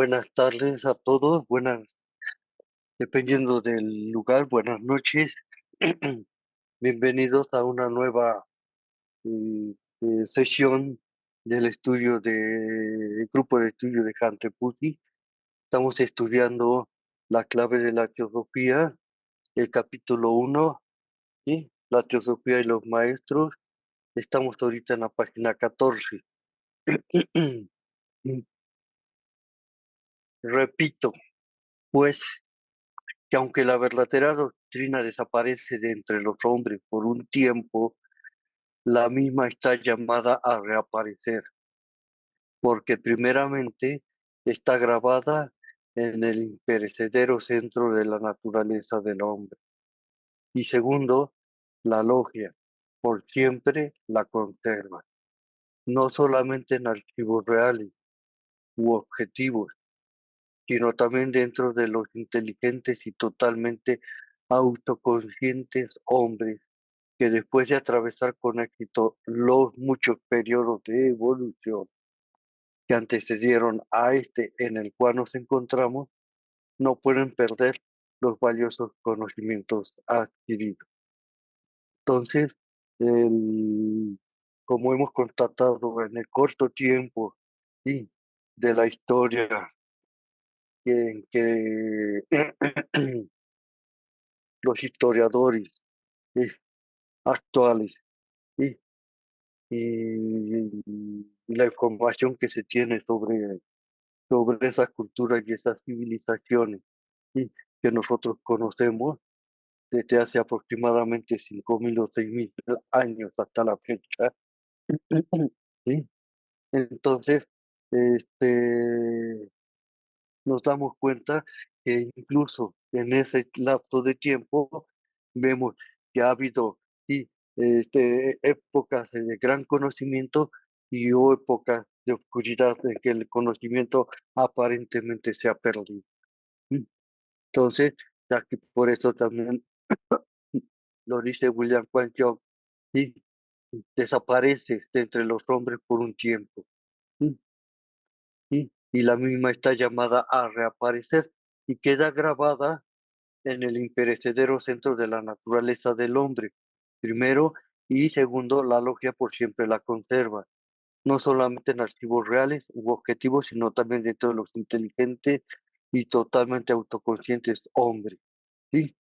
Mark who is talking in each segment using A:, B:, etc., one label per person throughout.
A: Buenas tardes a todos, dependiendo del lugar, buenas noches. Bienvenidos a una nueva eh, sesión del estudio el grupo de estudio de Hunter Pussy. Estamos estudiando la clave de la teosofía, el capítulo uno, ¿sí? La teosofía y los maestros. Estamos ahorita en la página 14. Repito, pues, que aunque la verdadera doctrina desaparece de entre los hombres por un tiempo, la misma está llamada a reaparecer, porque primeramente está grabada en el imperecedero centro de la naturaleza del hombre, y segundo, la logia por siempre la conserva, no solamente en archivos reales u objetivos, sino también dentro de los inteligentes y totalmente autoconscientes hombres que después de atravesar con éxito los muchos periodos de evolución que antecedieron a este en el cual nos encontramos, no pueden perder los valiosos conocimientos adquiridos. Entonces, el- como hemos constatado en el corto tiempo, ¿sí?, de la historia en que los historiadores, ¿sí?, actuales, ¿sí?, y la información que se tiene sobre esas culturas y esas civilizaciones, ¿sí?, que nosotros conocemos desde hace aproximadamente 5.000 o 6.000 años hasta la fecha. ¿Sí? Entonces, este, nos damos cuenta que incluso en ese lapso de tiempo vemos que ha habido, sí, épocas de gran conocimiento y épocas de oscuridad en que el conocimiento aparentemente se ha perdido. ¿Sí? Entonces, ya que por eso también lo dice William Quandt, ¿sí?, desaparece de entre los hombres por un tiempo. ¿Sí? ¿Sí? Y la misma está llamada a reaparecer y queda grabada en el imperecedero centro de la naturaleza del hombre. Primero, y segundo, la logia por siempre la conserva, no solamente en archivos reales u objetivos, sino también dentro de los inteligentes y totalmente autoconscientes hombres, ¿sí?,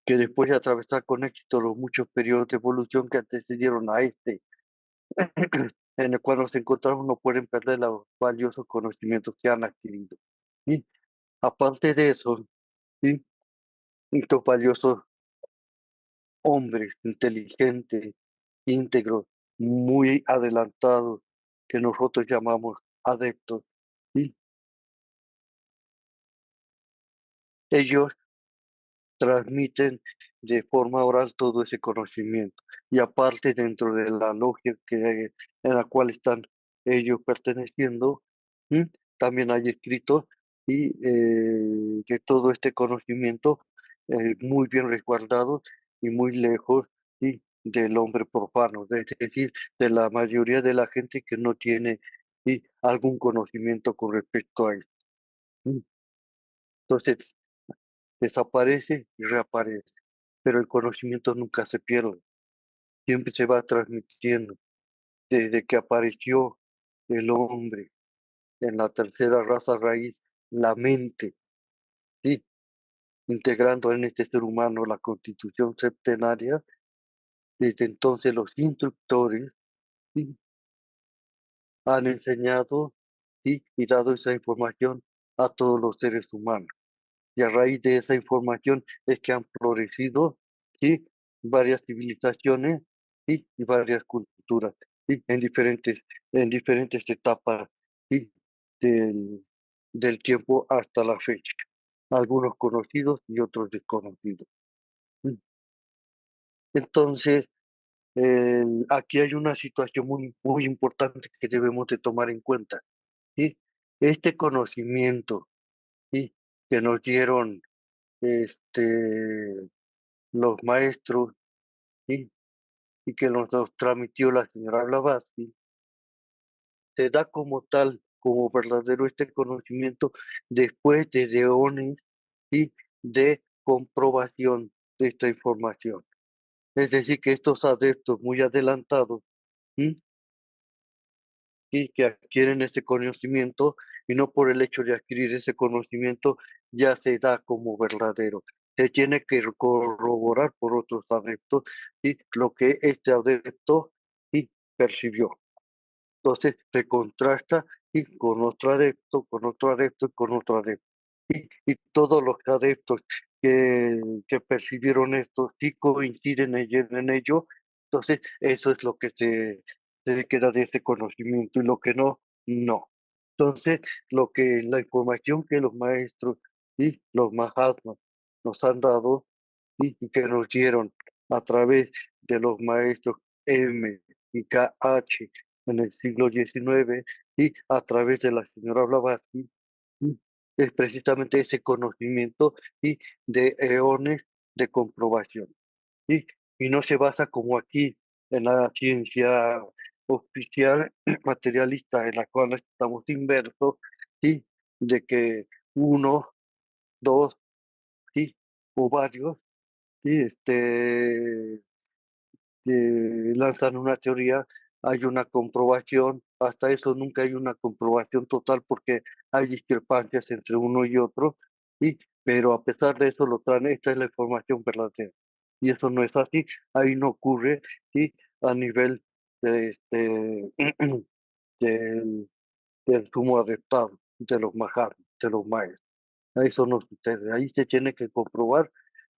A: que después de atravesar con éxito los muchos periodos de evolución que antecedieron a este, en el cual nos encontramos, no pueden perder los valiosos conocimientos que han adquirido. ¿Sí? Aparte de eso, ¿sí?, estos valiosos hombres inteligentes, íntegros, muy adelantados, que nosotros llamamos adeptos, ¿sí?, ellos transmiten de forma oral todo ese conocimiento. Y aparte, dentro de la logia en la cual están ellos perteneciendo, ¿sí?, también hay escrito, y que todo este conocimiento muy bien resguardado y muy lejos, ¿sí?, del hombre profano, es decir, de la mayoría de la gente que no tiene, ¿sí?, algún conocimiento con respecto a esto. ¿Sí? Entonces, desaparece y reaparece, pero el conocimiento nunca se pierde, siempre se va transmitiendo. Desde que apareció el hombre en la tercera raza raíz, la mente, ¿sí?, integrando en este ser humano la constitución septenaria, desde entonces los instructores, ¿sí?, han enseñado, ¿sí?, y dado esa información a todos los seres humanos. Y a raíz de esa información es que han florecido, ¿sí?, varias civilizaciones, ¿sí?, y varias culturas, ¿sí?, en diferentes etapas, ¿sí?, del, del tiempo hasta la fecha, algunos conocidos y otros desconocidos. ¿Sí? Entonces, aquí hay una situación muy, muy importante que debemos de tomar en cuenta, ¿sí? Este conocimiento, ¿sí?, que nos dieron este, los maestros, ¿sí?, y que nos transmitió la señora Blavatsky, se da como tal como verdadero este conocimiento después de eones y de comprobación de esta información. Es decir, que estos adeptos muy adelantados, ¿sí? Y que adquieren este conocimiento y no por el hecho de adquirir ese conocimiento ya se da como verdadero. Se tiene que corroborar por otros adeptos y lo que este adepto y percibió. Entonces se contrasta y con otro adepto, con otro adepto y con otro adepto. Y todos los adeptos que percibieron esto sí coinciden en ello, entonces eso es lo que se queda de ese conocimiento y lo que no, no. Entonces, la información que los maestros y los Mahatmas nos han dado y que nos dieron a través de los maestros M y KH en el siglo XIX y a través de la señora Blavatsky, y es precisamente ese conocimiento y de eones de comprobación. Y, y no se basa como aquí en la ciencia oficial materialista en la cual estamos inversos, ¿sí? De que uno, dos, ¿sí? O varios, ¿sí? Lanzan una teoría, hay una comprobación, hasta eso nunca hay una comprobación total porque hay discrepancias entre uno y otro, ¿sí? Pero a pesar de eso lo traen, esta es la información verdadera. Y eso no es así, ahí no ocurre, ¿sí? A nivel de del, del sumo adeptado, de los majar, de los maestros. Eso no sucede. Ahí se tiene que comprobar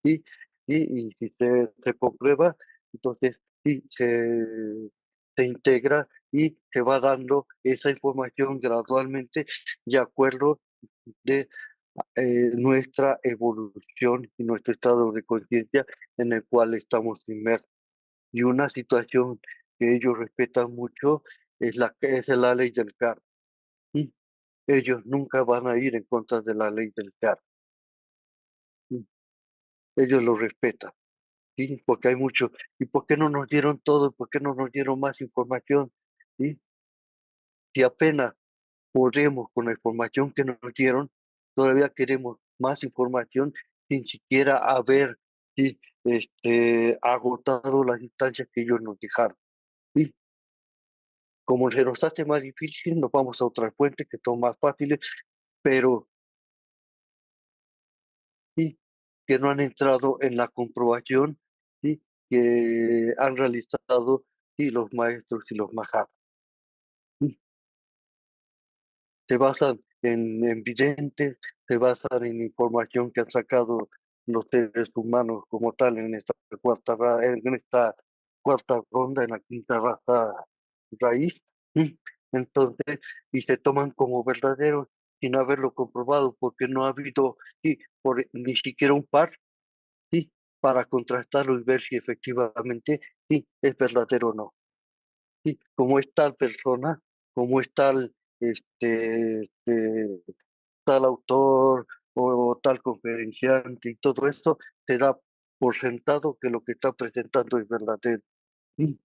A: y, y si se comprueba, entonces sí se integra y se va dando esa información gradualmente de acuerdo de nuestra evolución y nuestro estado de conciencia en el cual estamos inmersos. Y una situación que ellos respetan mucho es la ley del karma. Y ellos nunca van a ir en contra de la ley del karma. Ellos lo respetan, ¿sí? Porque hay mucho. ¿Y por qué no nos dieron todo? ¿Por qué no nos dieron más información? ¿Sí? Si apenas podemos con la información que nos dieron, todavía queremos más información sin siquiera haber, ¿sí? Agotado las instancias que ellos nos dejaron. Y como se nos hace más difícil, nos vamos a otras fuentes que son más fáciles, pero sí, que no han entrado en la comprobación, sí, que han realizado sí, los maestros y los majas. Sí, se basan en videntes, se basan en información que han sacado los seres humanos como tal en esta en esta cuarta ronda, en la quinta raza raíz. Sí. Entonces, y se toman como verdaderos sin haberlo comprobado, porque no ha habido sí, ni siquiera un par sí, para contrastarlo y ver si efectivamente sí, es verdadero o no. Sí, como es tal persona, como es tal autor o tal conferenciante y todo esto, se da por sentado que lo que está presentando es verdadero. Sí,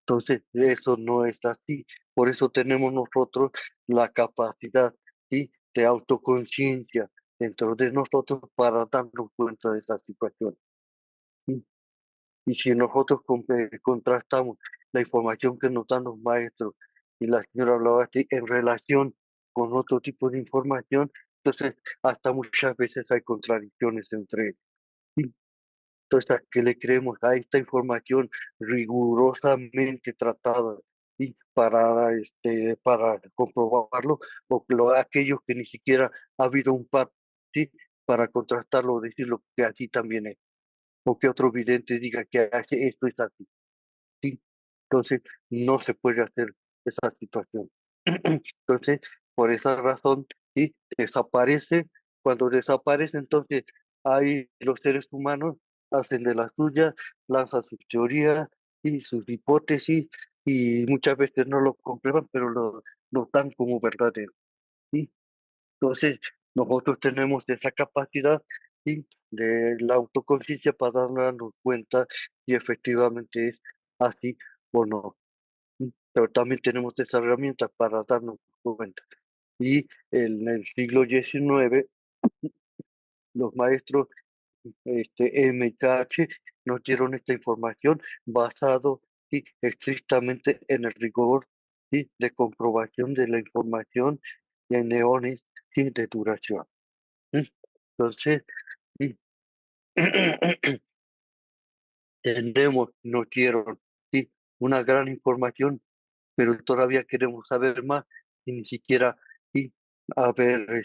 A: entonces, eso no es así. Por eso tenemos nosotros la capacidad, ¿sí? De autoconciencia dentro de nosotros para darnos cuenta de esa situación. ¿Sí? Y si nosotros contrastamos la información que nos dan los maestros y la señora hablaba así en relación con otro tipo de información, entonces hasta muchas veces hay contradicciones entre ellos. Y entonces, ¿a qué le creemos a esta información rigurosamente tratada y para comprobarlo, o aquellos que ni siquiera ha habido un par, ¿sí? Para contrastarlo o decirlo que así también es, o que otro vidente diga que esto es así. ¿Sí? Entonces, no se puede hacer esa situación. Entonces, por esa razón, ¿sí? Desaparece. Cuando desaparece, entonces, ahí los seres humanos hacen de las suyas, lanzan sus teorías y sus hipótesis, y muchas veces no lo comprueban, pero lo dan como verdadero. ¿Sí? Entonces, nosotros tenemos esa capacidad, ¿sí? De la autoconciencia para darnos cuenta si efectivamente es así o no. pero también tenemos esas herramientas para darnos cuenta. Y en el siglo XIX, los maestros MKH nos dieron esta información basado, sí, estrictamente en el rigor, sí, de comprobación de la información y en neones, sí, de duración. ¿Sí? Entonces, sí, nos dieron, sí, una gran información, pero todavía queremos saber más y ni siquiera, sí, haber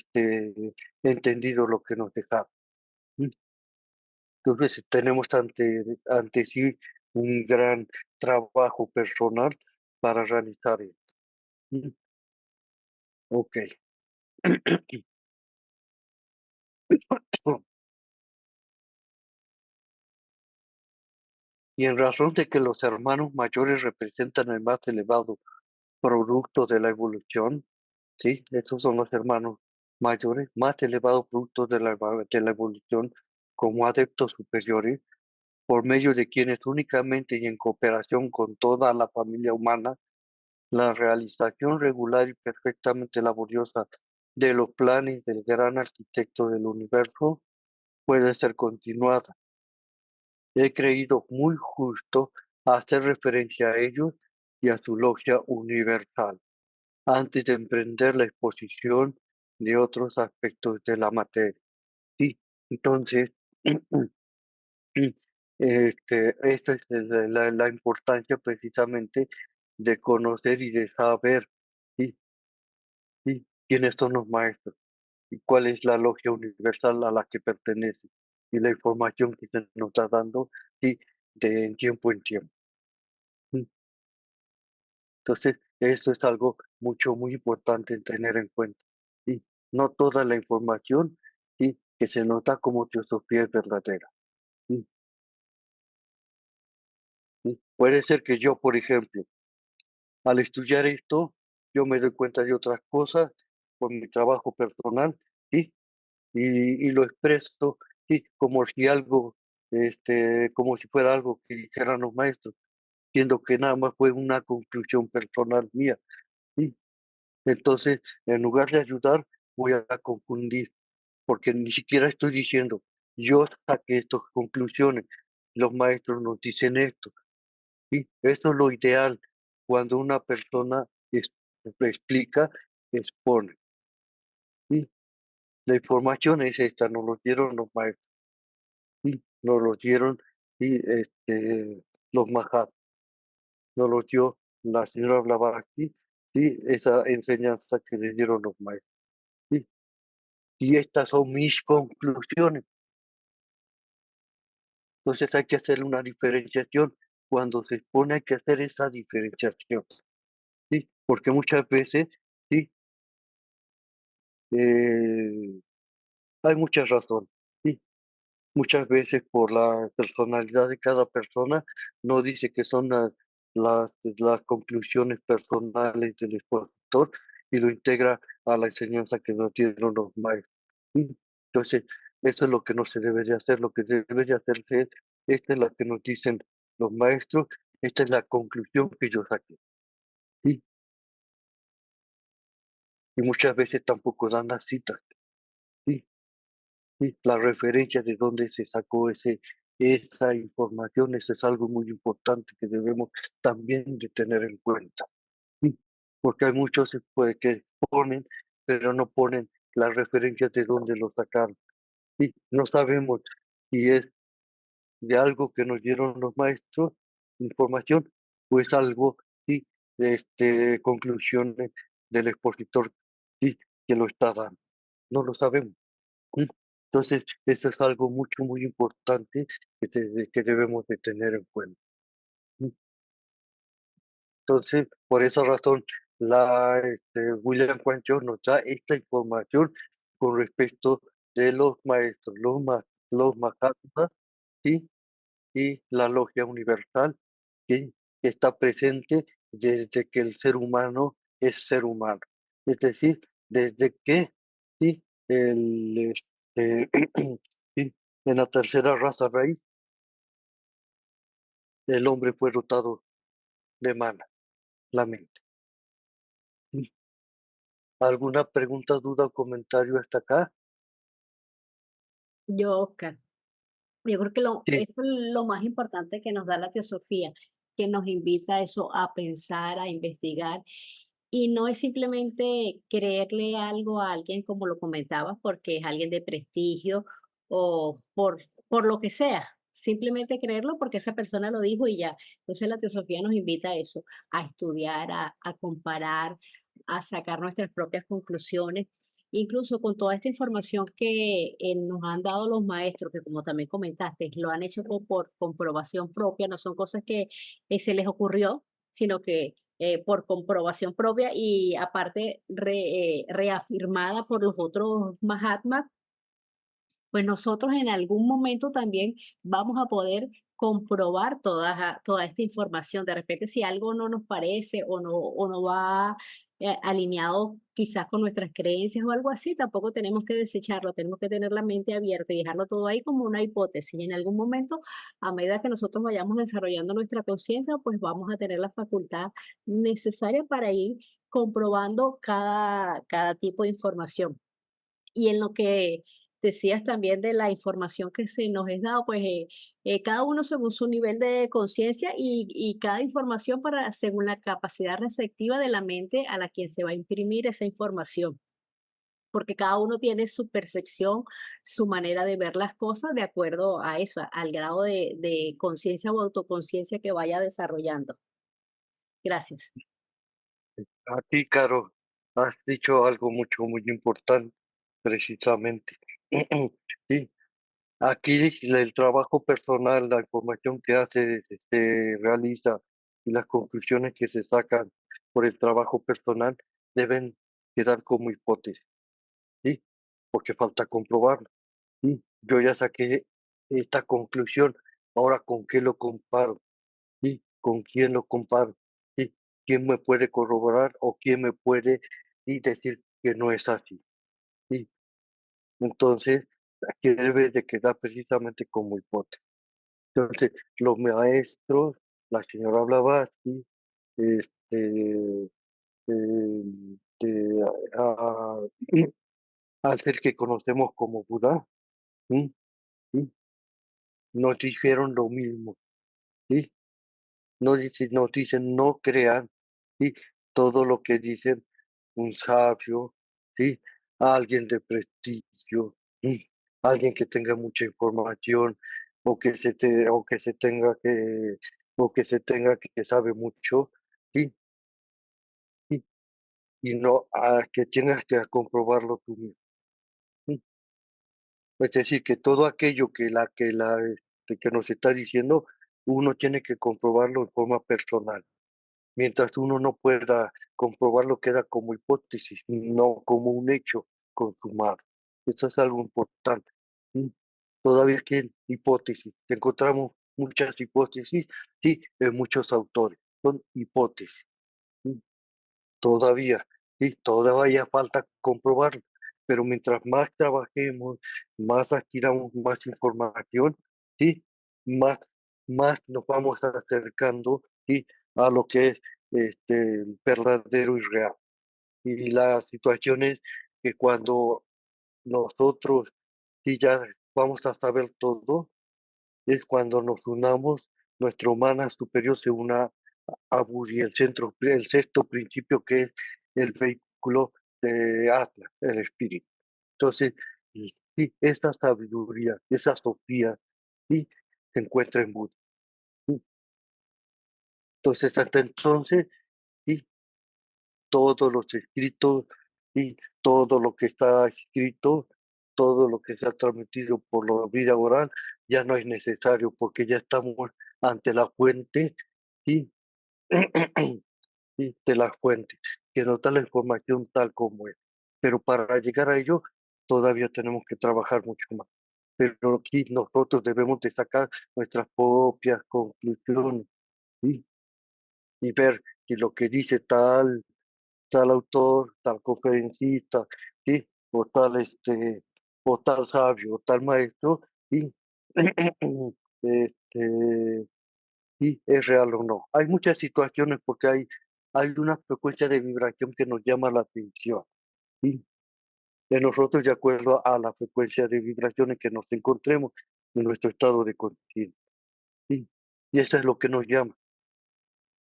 A: entendido lo que nos dejaron. ¿Sí? Entonces tenemos ante sí un gran trabajo personal para realizar esto. ¿Mm? Ok. Y en razón de que los hermanos mayores representan el más elevado producto de la evolución, ¿sí? Esos son los hermanos mayores, más elevados productos de la evolución como adeptos superiores, por medio de quienes únicamente y en cooperación con toda la familia humana, la realización regular y perfectamente laboriosa de los planes del gran arquitecto del universo puede ser continuada. He creído muy justo hacer referencia a ellos y a su logia universal antes de emprender la exposición de otros aspectos de la materia. Sí, entonces, esta es la importancia precisamente de conocer y de saber, ¿sí? ¿Sí? quiénes son los maestros y cuál es la logia universal a la que pertenece y la información que se nos está dando, sí, de en tiempo en tiempo. ¿Sí? Entonces, esto es algo muy importante en tener en cuenta. ¿Sí? No toda la información, sí, que se nos da como teosofía es verdadera. ¿Sí? ¿Sí? Puede ser que yo, por ejemplo, al estudiar esto, yo me doy cuenta de otras cosas por mi trabajo personal, ¿sí? Y lo expreso, sí, como si algo, como si fuera algo que dijeran los maestros, siendo que nada más fue una conclusión personal mía, ¿sí? Entonces, en lugar de ayudar, voy a confundir, porque ni siquiera estoy diciendo, yo saqué estas conclusiones, los maestros nos dicen esto, ¿sí? Esto es lo ideal cuando una persona explica, expone, ¿sí? La información es esta, nos lo dieron los maestros. Sí, nos los dieron y los Mahat, nos los dio la señora Blavatsky, sí, esa enseñanza que le dieron los maestros. Sí. Y estas son mis conclusiones. Entonces hay que hacer una diferenciación. Cuando se expone hay que hacer esa diferenciación, ¿sí? Porque muchas veces, sí, eh, hay muchas razones. ¿Sí? Muchas veces por la personalidad de cada persona, no dice que son las conclusiones personales del expositor y lo integra a la enseñanza que nos dieron los maestros. ¿Sí? Entonces, eso es lo que no se debe de hacer, lo que debe de hacerse es, esta es la que nos dicen los maestros, esta es la conclusión que yo saqué. ¿Sí? Y muchas veces tampoco dan las citas. ¿Sí? Sí, la referencia de dónde se sacó esa información, eso es algo muy importante que debemos también de tener en cuenta. Sí, porque hay muchos que ponen, pero no ponen las referencias de dónde lo sacaron. Sí, no sabemos si es de algo que nos dieron los maestros, información, o es algo, sí, conclusiones del expositor, sí, que lo está dando. No lo sabemos. ¿Sí? Entonces, eso es algo muy importante que debemos de tener en cuenta. ¿Sí? Entonces, por esa razón, William Juancho nos da esta información con respecto de los maestros, los Mahatmas, ¿sí? Y la logia universal, ¿sí? Que está presente desde que el ser humano es ser humano. Es decir, desde que, ¿sí? ¿sí? En la tercera raza raíz, el hombre fue dotado de mana. la mente. ¿Sí? ¿Alguna pregunta, duda o comentario hasta acá?
B: Oscar, yo creo que
A: Sí,
B: eso es lo más importante que nos da la teosofía, que nos invita a eso, a pensar, a investigar. Y no es simplemente creerle algo a alguien, como lo comentabas, porque es alguien de prestigio o por lo que sea. Simplemente creerlo porque esa persona lo dijo y ya. Entonces la teosofía nos invita a eso, a estudiar, a comparar, a sacar nuestras propias conclusiones. Incluso con toda esta información que nos han dado los maestros, que como también comentaste, lo han hecho por comprobación propia, no son cosas que se les ocurrió, sino que por comprobación propia y aparte reafirmada por los otros Mahatmas, pues nosotros en algún momento también vamos a poder comprobar toda esta información. De repente, si algo no nos parece o no va alineado quizás con nuestras creencias o algo así, tampoco tenemos que desecharlo, tenemos que tener la mente abierta y dejarlo todo ahí como una hipótesis. Y en algún momento, a medida que nosotros vayamos desarrollando nuestra conciencia, pues vamos a tener la facultad necesaria para ir comprobando cada tipo de información. Y en lo que decías también de la información que se nos es dado, pues cada uno según su nivel de conciencia y cada información para, según la capacidad receptiva de la mente a la quien se va a imprimir esa información, porque cada uno tiene su percepción, su manera de ver las cosas de acuerdo a eso, al grado de conciencia o autoconciencia que vaya desarrollando. Gracias.
A: a ti, Caro, has dicho algo mucho, muy importante, precisamente. Sí, aquí el trabajo personal, la información que se realiza y las conclusiones que se sacan por el trabajo personal deben quedar como hipótesis, ¿sí? Porque falta comprobarlo. Sí, yo ya saqué esta conclusión, ahora ¿con qué lo comparo? ¿Sí? ¿Con quién lo comparo? ¿Sí? ¿Quién me puede corroborar o quién me puede decir que no es así? ¿Sí? Entonces, aquí debe de quedar precisamente como hipótesis. Entonces, los maestros, la señora Blavatsky, este, de, ah, al ser que conocemos como Buda, ¿sí? ¿Sí? Nos dijeron lo mismo, ¿sí? Nos dicen no crean, ¿sí? Todo lo que dicen un sabio, ¿sí? Alguien de prestigio, ¿sí? Alguien que tenga mucha información o que se tenga que sabe mucho, ¿sí? ¿Sí? Y no a que tengas que comprobarlo tú mismo. ¿Sí? Es decir, que todo aquello que nos está diciendo, uno tiene que comprobarlo en forma personal. Mientras uno no pueda comprobarlo, queda como hipótesis, no como un hecho consumado. Eso es algo importante. ¿Sí? Todavía es que hipótesis. Encontramos muchas hipótesis, sí, en muchos autores. Son hipótesis. ¿Sí? Todavía, sí, todavía falta comprobarlo. Pero mientras más trabajemos, más adquiramos más información, sí, más, más nos vamos acercando, sí, a lo que es verdadero y real. Y la situación es que cuando nosotros sí ya vamos a saber todo, es cuando nos unamos, nuestra humana superior se una a Buri, el sexto principio que es el vehículo de Atlas, el espíritu. Entonces, sí, esa sabiduría, esa Sofía, sí, se encuentra en Buda. ¿Sí? Entonces, hasta entonces, sí, todos los escritos y todo lo que está escrito, todo lo que se ha transmitido por la vida oral, ya no es necesario porque ya estamos ante la fuente, ¿sí? ¿Sí? De la fuente, que nos da la información tal como es. Pero para llegar a ello, todavía tenemos que trabajar mucho más. Pero aquí nosotros debemos de sacar nuestras propias conclusiones, ¿sí? Y ver si lo que dice tal autor, tal conferencista, ¿sí? O tal sabio, o tal maestro, ¿sí? Este, sí, es real o no. Hay muchas situaciones porque hay hay una frecuencia de vibración que nos llama la atención, ¿sí? De nosotros de acuerdo a la frecuencia de vibración en que nos encontremos en nuestro estado de conciencia, ¿sí? Y eso es lo que nos llama,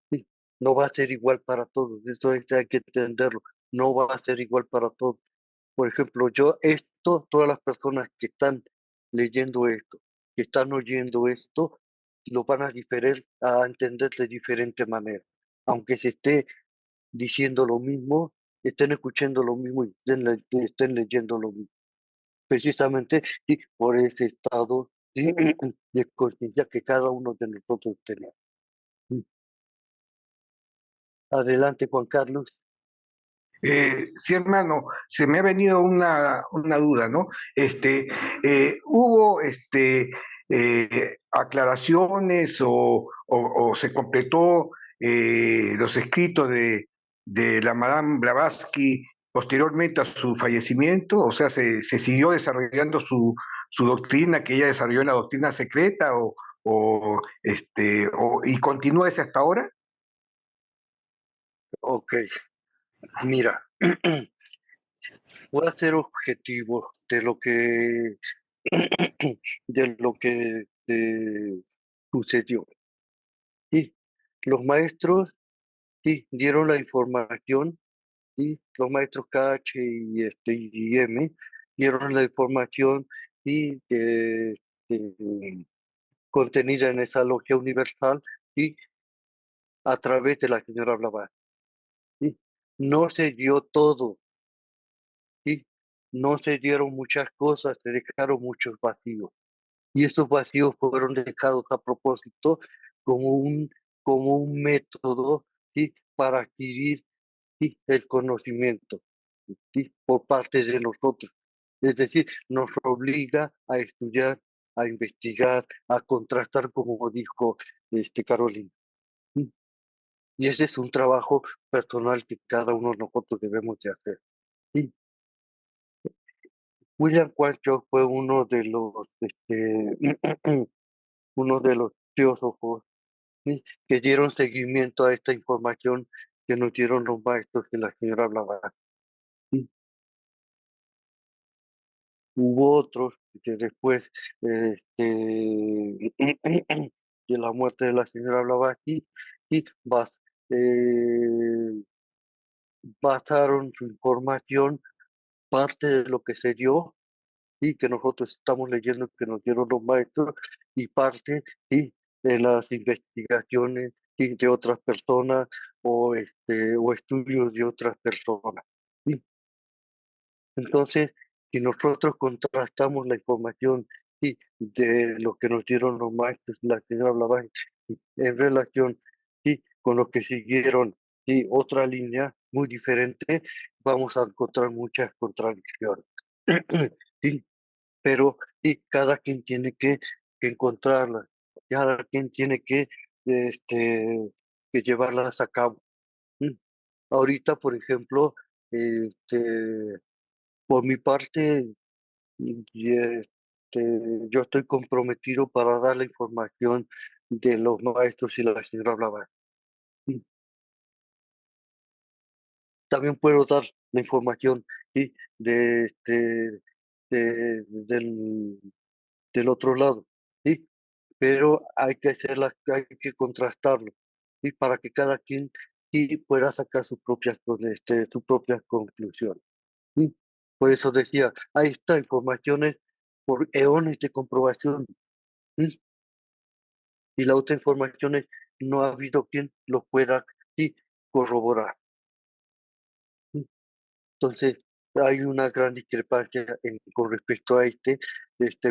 A: ¿sí? No va a ser igual para todos, hay que entenderlo, no va a ser igual para todos. Por ejemplo, todas las personas que están leyendo esto, que están oyendo esto, lo van a entender de diferente manera. Aunque se esté diciendo lo mismo, estén escuchando lo mismo y estén leyendo lo mismo. Precisamente sí, por ese estado sí, de conciencia que cada uno de nosotros tenemos. Mm. Adelante, Juan Carlos.
C: Sí, hermano, se me ha venido una duda, ¿no? ¿Hubo aclaraciones o se completó los escritos de la Madame Blavatsky posteriormente a su fallecimiento? O sea, ¿se siguió desarrollando su doctrina, que ella desarrolló la doctrina secreta, y continúa ese hasta ahora?
A: Ok, mira, voy a ser objetivo de lo que de lo que sucedió. Sí, los maestros sí dieron la información, sí, los maestros KH y M dieron la información sí, contenida en esa logia universal y a través de la señora Blavatsky. ¿Sí? No se dio todo, ¿sí? No se dieron muchas cosas, se dejaron muchos vacíos. Y estos vacíos fueron dejados a propósito como como un método, ¿sí? Para adquirir, ¿sí? El conocimiento, ¿sí? Por parte de nosotros. Es decir, nos obliga a estudiar, a investigar, a contrastar, como dijo Carolina. ¿Sí? Y ese es un trabajo personal que cada uno de nosotros debemos de hacer. ¿Sí? William Quantrill fue uno de los teósofos, ¿sí? Que dieron seguimiento a esta información que nos dieron los maestros que la señora hablaba. ¿Sí? Hubo otros que después de la muerte de la señora Blavatsky y eh, basaron su información, parte de lo que se dio y que nosotros estamos leyendo que nos dieron los maestros y parte sí, de las investigaciones sí, de otras personas o estudios de otras personas. ¿Sí? Entonces, si nosotros contrastamos la información sí, de lo que nos dieron los maestros, la señora Blavatsky, sí, en relación sí, con lo que siguieron sí, otra línea muy diferente, vamos a encontrar muchas contradicciones. ¿Sí? Pero sí, cada quien tiene que encontrarlas, cada quien tiene que llevarlas a cabo. ¿Sí? Ahorita, por ejemplo, por mi parte, y, yo estoy comprometido para dar la información de los maestros y la señora Blavatsky. ¿Sí? También puedo dar la información ¿sí? Del otro lado, ¿sí? Pero hay que contrastarlo, ¿sí? Para que cada quien sí pueda sacar sus propias conclusiones, ¿sí? Por eso decía, ahí está informaciones por eones de comprobación, ¿sí? Y la otra información es, no ha habido quien lo pueda, sí, corroborar, ¿sí? Entonces, hay una gran discrepancia con respecto a este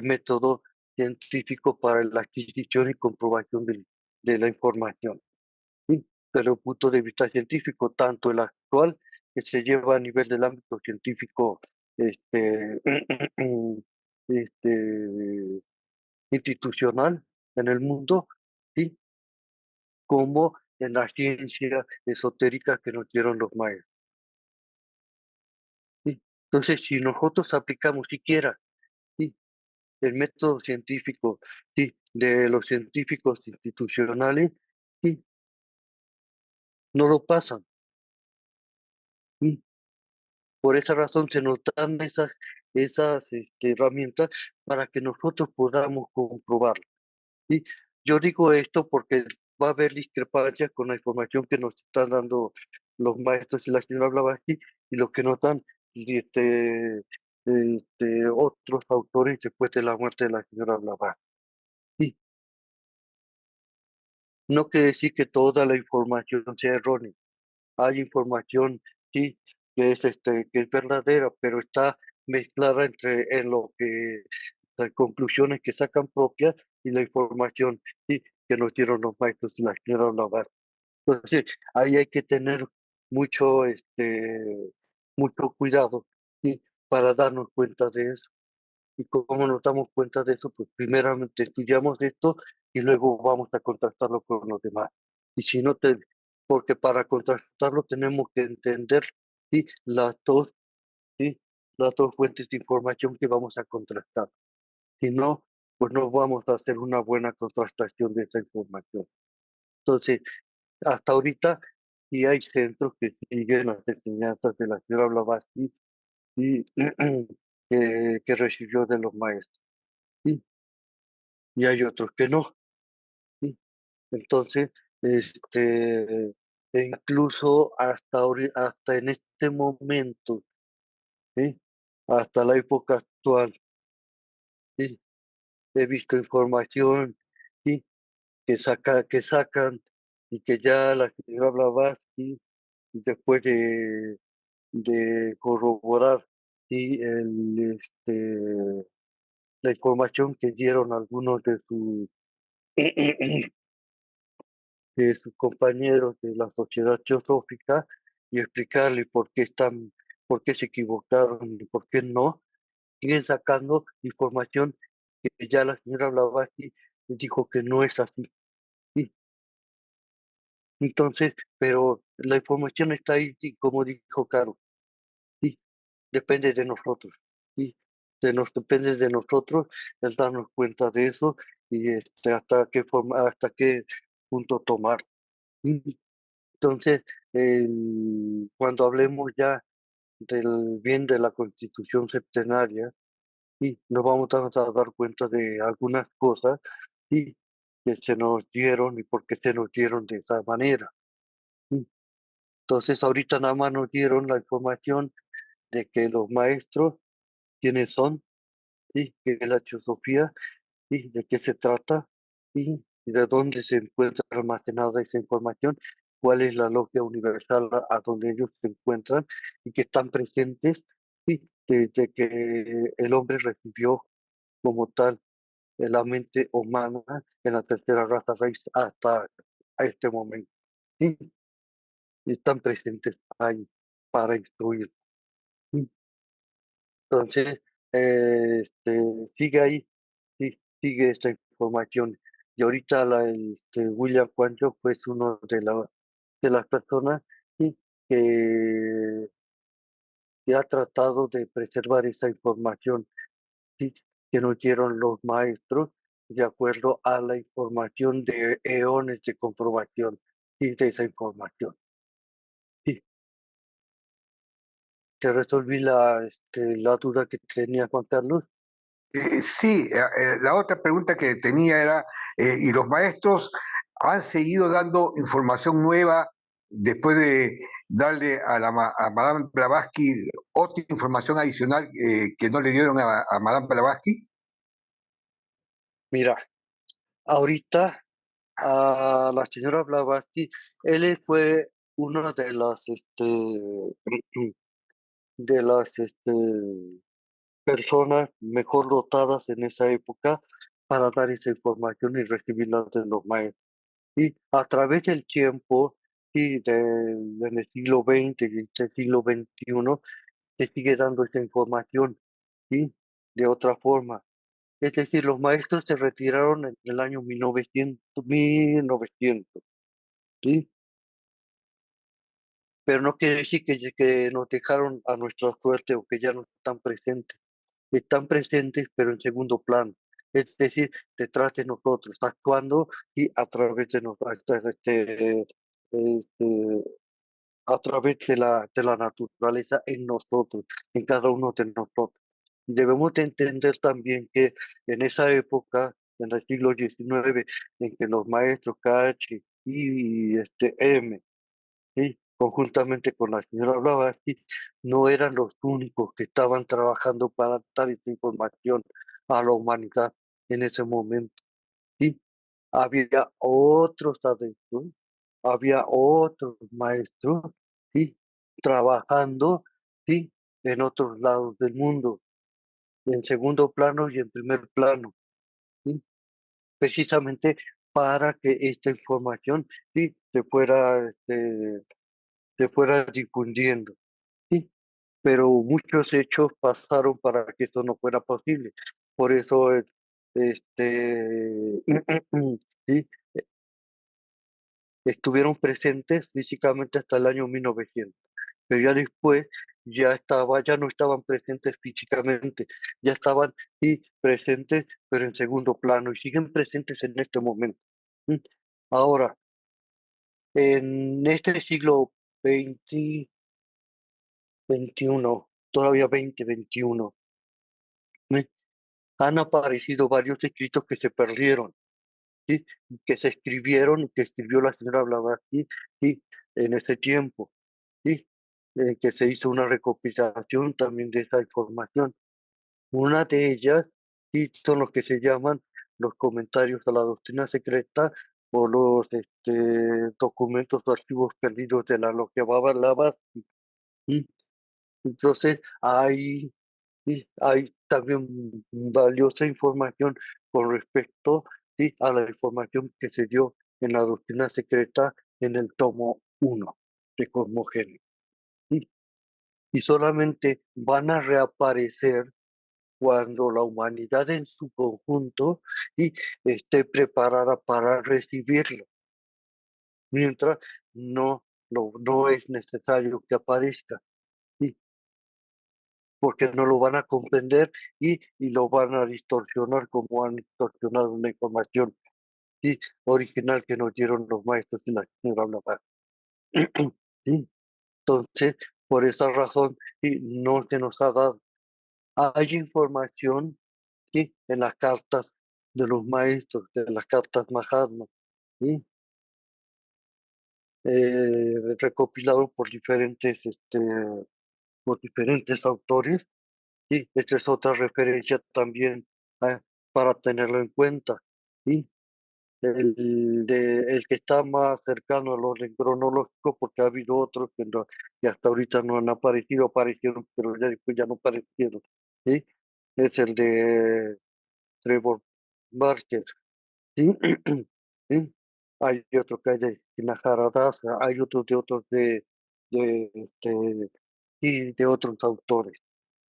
A: método científico para la adquisición y comprobación de la información. ¿Sí? Desde un punto de vista científico, tanto el actual que se lleva a nivel del ámbito científico este, este, institucional en el mundo, ¿sí? Como en la ciencia esotérica que nos dieron los mayas. ¿Sí? Entonces, si nosotros aplicamos siquiera ¿sí? El método científico ¿sí? De los científicos institucionales, ¿sí? No lo pasan. Por esa razón se nos dan esas herramientas para que nosotros podamos comprobarlo. Y yo digo esto porque va a haber discrepancias con la información que nos están dando los maestros y la señora Blavatsky y lo que nos dan otros autores después de la muerte de la señora Blavatsky. Y no quiere decir que toda la información sea errónea. Hay información, sí, que es verdadera, pero está mezclada en lo que las conclusiones que sacan propias y la información, sí, que nos dieron los maestros y la señora Blavatsky. Entonces, ahí hay que tener mucho, mucho cuidado, ¿sí? Para darnos cuenta de eso. ¿Y cómo nos damos cuenta de eso? Pues primeramente estudiamos esto y luego vamos a contrastarlo con los demás. Y si no te, porque para contrastarlo tenemos que entender, ¿sí? ¿Sí? Las dos fuentes de información que vamos a contrastar. Si no, pues no vamos a hacer una buena contrastación de esa información. Entonces, hasta ahorita sí hay centros que siguen las enseñanzas de la señora Blavatsky y que recibió de los maestros. ¿Sí? Y hay otros que no. ¿Sí? Entonces, e incluso hasta en este momento, ¿sí? Hasta la época actual, ¿sí? He visto información, ¿sí? Que sacan y que ya la señora Blavatsky, después de corroborar, ¿sí? La información que dieron algunos de sus compañeros de la Sociedad Teosófica y explicarle por qué se equivocaron y por qué no, siguen sacando información que ya la señora Blavatsky dijo que no es así. ¿Sí? Entonces, pero la información está ahí, y como dijo Caro, sí, depende de nosotros, ¿sí? Depende de nosotros el darnos cuenta de eso y hasta qué punto tomar. ¿Sí? Entonces, cuando hablemos ya del bien de la Constitución septenaria, y nos vamos a dar cuenta de algunas cosas y que se nos dieron y por qué se nos dieron de esa manera. ¿Sí? Entonces, ahorita nada más nos dieron la información de que los maestros, quiénes son, ¿sí? ¿Qué es la teosofía? ¿Sí? ¿De qué se trata? ¿Sí? ¿Y de dónde se encuentra almacenada esa información? ¿Cuál es la logia universal a donde ellos se encuentran y que están presentes? ¿Sí? Desde que el hombre recibió como tal la mente humana en la tercera raza raíz hasta a este momento. ¿Sí? Y están presentes ahí para instruir. ¿Sí? Entonces, sigue ahí, sí, sigue esta información. Y ahorita William Quantrill pues uno de las personas, sí, que, que ha tratado de preservar esa información, sí, que nos dieron los maestros de acuerdo a la información de eones de comprobación y de esa información. Sí, te resolví la duda que tenía Juan Carlos.
C: Sí, la otra pregunta que tenía era, ¿y los maestros han seguido dando información nueva después de darle a Madame Blavatsky otra información adicional que no le dieron a Madame Blavatsky?
A: Mira, ahorita a la señora Blavatsky, él fue una de las personas mejor dotadas en esa época para dar esa información y recibirla de los maestros. Y a través del tiempo, y en el siglo XX y el siglo XXI, se sigue dando esa información, ¿sí? De otra forma. Es decir, los maestros se retiraron en el año 1900, ¿sí? Pero no quiere decir que nos dejaron a nuestra suerte o que ya no están presentes. Están presentes, pero en segundo plano. Es decir, detrás de nosotros, actuando y a través de nosotros, a través de la naturaleza en nosotros, en cada uno de nosotros. Debemos de entender también que en esa época, en el siglo XIX, en que los maestros Cachi y M, ¿sí? Conjuntamente con la señora Blavatsky, no eran los únicos que estaban trabajando para dar esta información a la humanidad en ese momento. ¿Sí? Había otros adentros, había otros maestros, ¿sí? Trabajando, ¿sí? En otros lados del mundo, en segundo plano y en primer plano, ¿sí? Precisamente para que esta información, ¿sí? Se fuera difundiendo, ¿sí? Pero muchos hechos pasaron para que eso no fuera posible. Por eso, este, ¿sí? Estuvieron presentes físicamente hasta el año 1900, pero ya después ya no estaban presentes físicamente, ya estaban sí presentes, pero en segundo plano y siguen presentes en este momento. ¿Mm? Ahora, en este siglo XX, XXI, todavía 2021, ¿eh? Han aparecido varios escritos que se perdieron, ¿sí? Que se escribieron, que escribió la señora Blavatsky, ¿sí? En ese tiempo. ¿Sí? Que se hizo una recopilación también de esa información. Una de ellas sí, son los que se llaman los comentarios a la doctrina secreta o los documentos o archivos perdidos de la logia Baba Blavatsky. ¿Sí? Entonces, sí, hay también valiosa información con respecto sí, a la información que se dio en la doctrina secreta en el tomo 1 de Cosmogénesis. ¿Sí? Y solamente van a reaparecer cuando la humanidad en su conjunto y esté preparada para recibirlo. Mientras no es necesario que aparezca, ¿sí? Porque no lo van a comprender y lo van a distorsionar como han distorsionado la información ¿sí? Original que nos dieron los maestros y la señora Blavatsky. ¿Sí? Entonces, por esa razón, sí, no se nos ha dado. Hay información ¿sí? En las cartas de los maestros, de las cartas Mahatma, ¿sí? Recopilado por diferentes autores, ¿sí? Esta es otra referencia también para tenerlo en cuenta, ¿sí? El que está más cercano al orden cronológico, porque ha habido otros que hasta ahorita no han aparecido, aparecieron, pero ya después ya no aparecieron, ¿sí? Es el de Trevor Barker, ¿sí? ¿Sí? Hay otro que hay de Najaradasa, hay otros de, este, y de otros autores.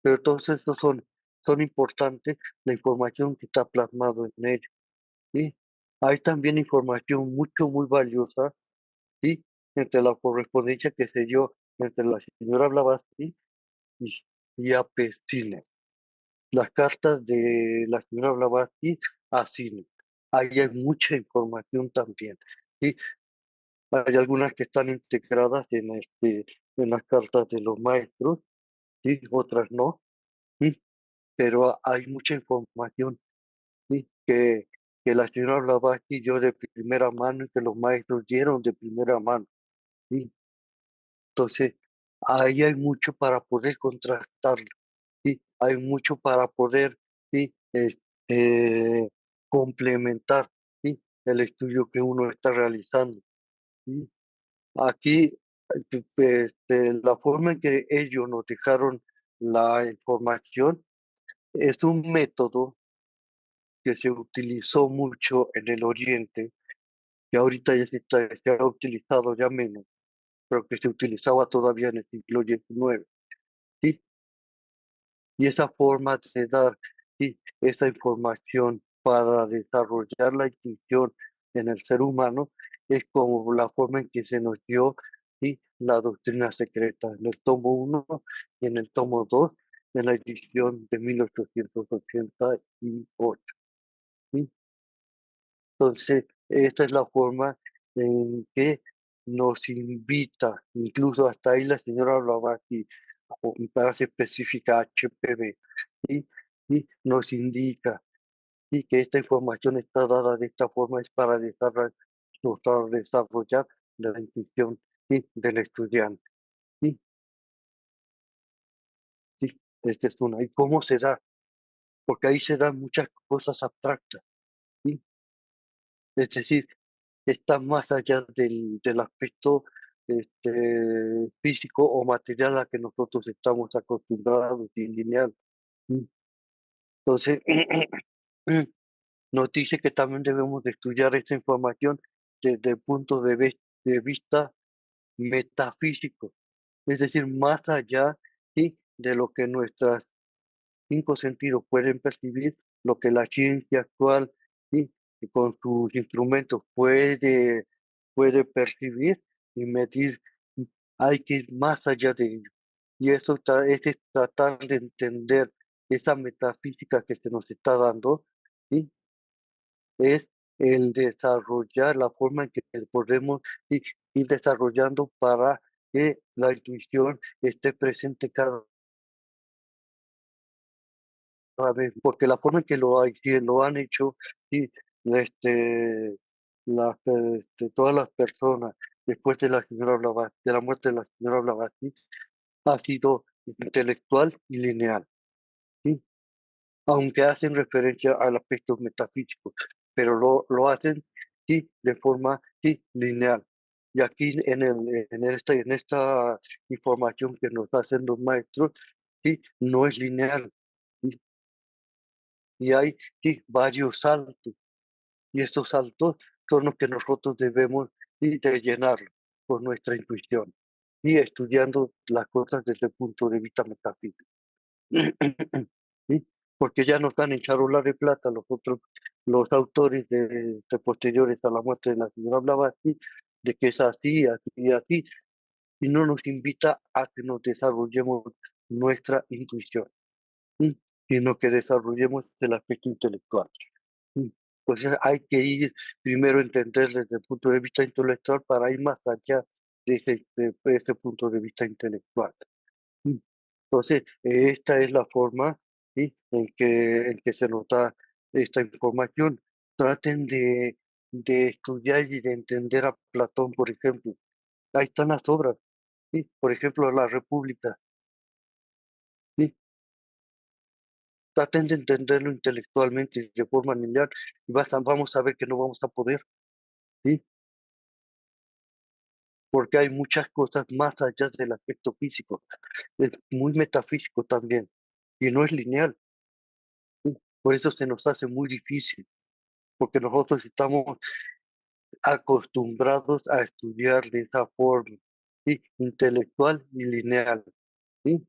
A: Pero todos estos son importantes, la información que está plasmado en ellos. ¿Sí? Hay también información muy valiosa, ¿sí? Entre la correspondencia que se dio entre la señora Blavatsky y, y a Pestina. Las cartas de la señora Blavatsky a Cine. Ahí hay mucha información también. ¿Sí? Hay algunas que están integradas en las cartas de los maestros, ¿sí? Otras no, ¿sí? Pero hay mucha información ¿sí? Que la señora Blavatsky dio de primera mano y que los maestros dieron de primera mano. ¿Sí? Entonces, ahí hay mucho para poder contrastarlo. ¿Sí? Hay mucho para poder ¿sí? Complementar ¿sí? El estudio que uno está realizando. ¿Sí? Aquí, la forma en que ellos nos dejaron la información es un método que se utilizó mucho en el Oriente, que ahorita se ha utilizado ya menos, pero que se utilizaba todavía en el siglo XIX. ¿Sí? Y esa forma de dar ¿sí? esa información para desarrollar la intuición en el ser humano es como la forma en que se nos dio ¿sí? La doctrina secreta en el tomo 1 y en el tomo 2 en la edición de 1888. ¿Sí? Entonces, esta es la forma en que nos invita, incluso hasta ahí la señora hablaba aquí, o para ser específica HPV, ¿sí? Y nos indica y que esta información está dada de esta forma es para desarrollar la intuición, ¿sí? Del estudiante. ¿Sí? Sí, esta es una. ¿Y cómo se da? Porque ahí se dan muchas cosas abstractas. ¿Sí? Es decir, está más allá del aspecto físico o material a que nosotros estamos acostumbrados y lineal. ¿Sí? Entonces, nos dice que también debemos de estudiar esta información desde el punto de vista metafísico, es decir, más allá, ¿sí? De lo que nuestras cinco sentidos pueden percibir, lo que la ciencia actual, ¿sí? Y con sus instrumentos puede percibir y medir. Hay que ir más allá de ello. Y eso es tratar de entender esa metafísica que se nos está dando, ¿sí? Es el desarrollar la forma en que podemos ir desarrollando para que la intuición esté presente cada vez, porque la forma en que lo han hecho, sí, este, todas las personas después de la señora Blavatsky, de la muerte de la señora Blavatsky, ha sido intelectual y lineal, ¿sí? Aunque hacen referencia al aspecto metafísico, pero lo hacen, sí, de forma, sí, lineal. Y aquí en esta información que nos hacen los maestros, sí, no es lineal, ¿sí? Y hay, sí, varios saltos, y estos saltos son los que nosotros debemos, sí, de llenar con nuestra intuición, y estudiando las cosas desde el punto de vista metafísico. ¿Sí? Porque ya nos dan en charola de plata los autores de posteriores a la muerte de la señora Blavatsky, de que es así, así y así, y no nos invita a que nos desarrollemos nuestra intuición, ¿sí? Sino que desarrollemos el aspecto intelectual. ¿Sí? Entonces hay que ir primero a entender desde el punto de vista intelectual para ir más allá de ese punto de vista intelectual. Mm. Entonces, esta es la forma, ¿sí? En que se nos da esta información. Traten de estudiar y de entender a Platón, por ejemplo. Ahí están las obras, ¿sí? Por ejemplo, la República, ¿sí? Traten de entenderlo intelectualmente de forma lineal y vamos a ver que no vamos a poder, ¿sí? Porque hay muchas cosas más allá del aspecto físico. Es muy metafísico también y no es lineal, ¿sí? Por eso se nos hace muy difícil, porque nosotros estamos acostumbrados a estudiar de esa forma, ¿sí? Intelectual y lineal, ¿sí?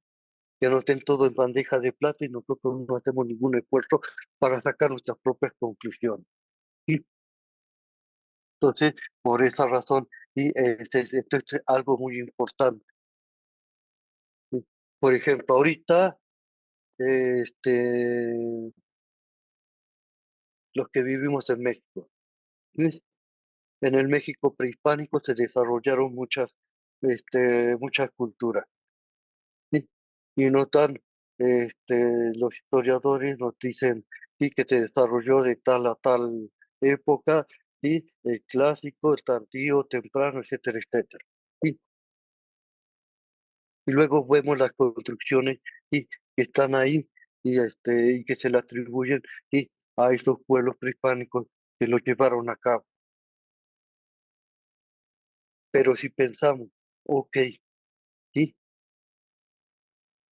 A: Que nos den todo en bandeja de plata y nosotros no hacemos ningún esfuerzo para sacar nuestras propias conclusiones, ¿sí? Entonces, por esa razón, ¿sí? Esto es algo muy importante, ¿sí? Por ejemplo, ahorita, los que vivimos en México, ¿sí? En el México prehispánico se desarrollaron muchas culturas, ¿sí? Y notan, los historiadores nos dicen, sí, que se desarrolló de tal a tal época, ¿sí? El clásico, el tardío, temprano, etcétera, etcétera. ¿Sí? Y luego vemos las construcciones, ¿sí? Que están ahí y que se le atribuyen, ¿sí? A esos pueblos prehispánicos que lo llevaron a cabo. Pero si pensamos, ok, ¿sí?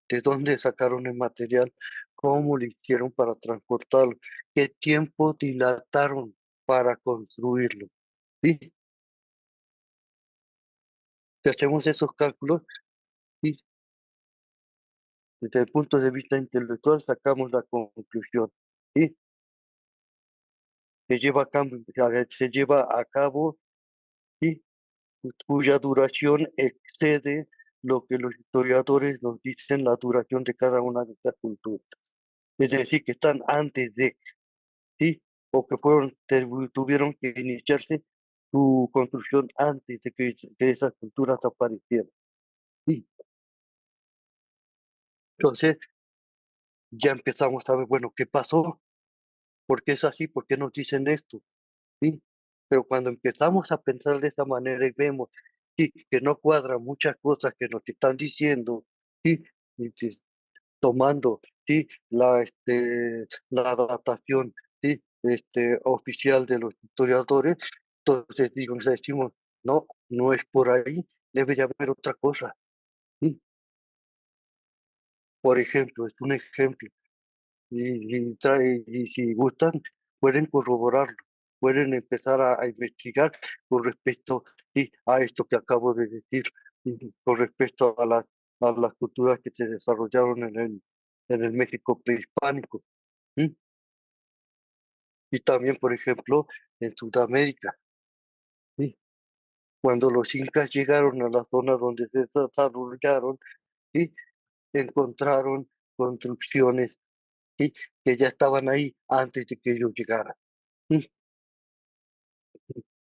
A: ¿De dónde sacaron el material? ¿Cómo lo hicieron para transportarlo? ¿Qué tiempo dilataron para construirlo? ¿Sí? Si hacemos esos cálculos, y desde el punto de vista intelectual sacamos la conclusión, ¿sí? Se lleva a cabo, ¿sí? Cuya duración excede lo que los historiadores nos dicen la duración de cada una de estas culturas. Es decir, que están antes de, ¿sí? O que tuvieron que iniciarse su construcción antes de que esas culturas aparecieran. ¿Sí? Entonces ya empezamos a ver, bueno, ¿qué pasó? ¿Por qué es así? ¿Por qué nos dicen esto? ¿Sí? Pero cuando empezamos a pensar de esa manera y vemos sí, que no cuadran muchas cosas que nos están diciendo, ¿sí? Y tomando ¿sí? La datación ¿sí? Oficial de los historiadores, entonces digo, nos decimos, no, no es por ahí, debe de haber otra cosa. ¿Sí? Por ejemplo, es un ejemplo. Y si gustan, pueden corroborarlo, pueden empezar a investigar con respecto sí, a esto que acabo de decir, y con respecto a las culturas que se desarrollaron en el México prehispánico. ¿Sí? Y también, por ejemplo, en Sudamérica. ¿Sí? Cuando los incas llegaron a la zona donde se desarrollaron, ¿sí? Encontraron construcciones ¿sí? que ya estaban ahí antes de que ellos llegaran. ¿Sí?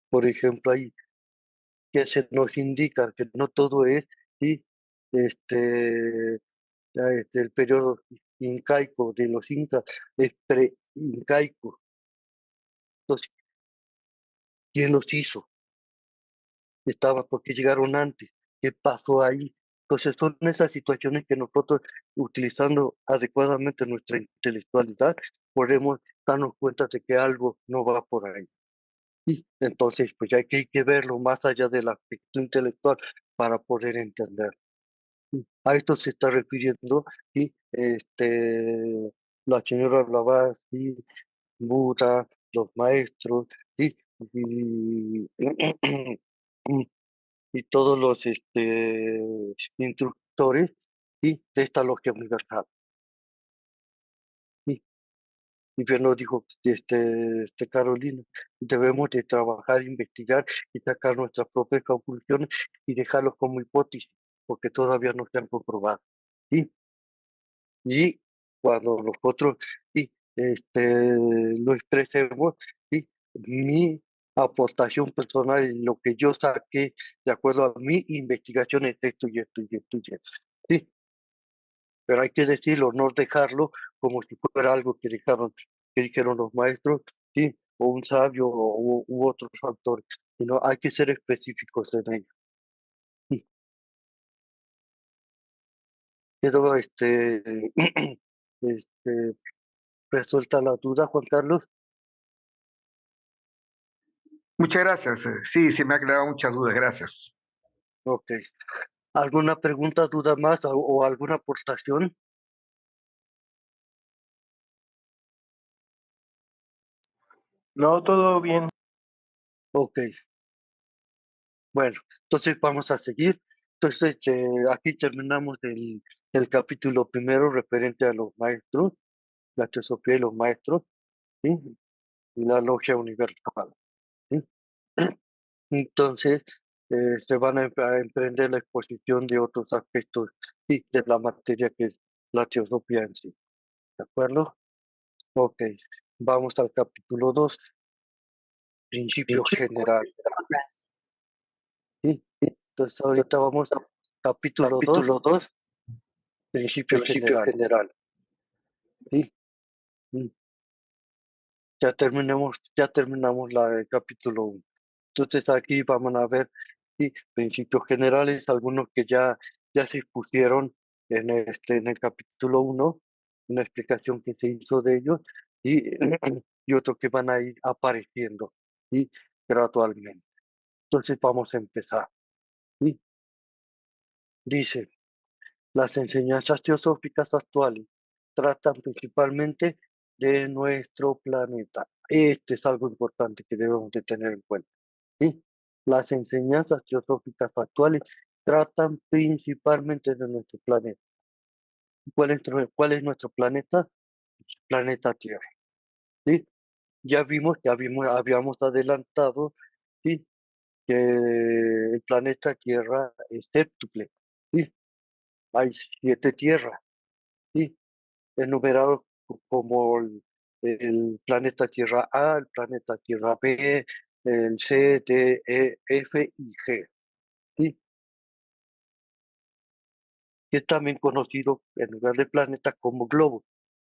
A: Por ejemplo, ahí que se nos indica que no todo es ¿sí? este, el periodo incaico de los incas, es pre-incaico. Entonces, ¿quién los hizo? Estaba porque llegaron antes. ¿Qué pasó ahí? Entonces son esas situaciones que nosotros, utilizando adecuadamente nuestra intelectualidad, podemos darnos cuenta de que algo no va por ahí. Y entonces, pues ya hay que verlo más allá del aspecto intelectual para poder entender. A esto se está refiriendo y la señora Blavatsky, Buda, los maestros, ¿sí? y, y todos los instructores ¿sí? de esta logia universal. ¿Sí? Y bien nos dijo Carolina, debemos de trabajar, investigar y sacar nuestras propias conclusiones y dejarlos como hipótesis, porque todavía no se han comprobado. ¿Sí? Y cuando nosotros sí, lo expresemos, sí, mi aportación personal y lo que yo saqué de acuerdo a mi investigación es esto y esto y esto y esto. Sí, pero hay que decirlo, no dejarlo como si fuera algo que dijeron los maestros, sí, o un sabio u otros autores, sino hay que ser específicos en ello. Sí. Quedó este, resuelta la duda, Juan Carlos.
C: Muchas gracias. Sí, se me ha aclarado muchas dudas. Gracias.
A: Ok. ¿Alguna pregunta, duda más o alguna aportación?
D: No, todo bien.
A: Ok. Bueno, entonces vamos a seguir. Entonces, aquí terminamos el capítulo primero referente a los maestros, la teosofía y los maestros, ¿sí? Y la logia universal, ¿sí? Entonces, se van a emprender la exposición de otros aspectos, ¿sí? de la materia que es la teosofía en sí. ¿De acuerdo? Ok. Vamos al capítulo 2, principio general. ¿Sí? Entonces, ahorita vamos capítulo 2,
D: Capítulo 2,
A: principio
D: principio
A: general.
D: general.
A: ¿Sí? Mm. Ya terminamos el capítulo 1. Entonces aquí vamos a ver ¿sí? principios generales, algunos que ya se expusieron en el capítulo 1, una explicación que se hizo de ellos, y, y otros que van a ir apareciendo ¿sí? gradualmente. Entonces vamos a empezar. ¿Sí? Dice. Las enseñanzas teosóficas actuales tratan principalmente de nuestro planeta. Este es algo importante que debemos de tener en cuenta. ¿Sí? Las enseñanzas teosóficas actuales tratan principalmente de nuestro planeta. Cuál es nuestro planeta? Planeta Tierra. ¿Sí? Habíamos adelantado ¿sí? que el planeta Tierra es séptuple. ¿Sí? Hay 7 tierras. ¿Sí? Enumerados como el planeta Tierra A, el planeta Tierra B, el C, D, E, F y G, ¿sí? Que es también conocido en lugar de planeta como globo.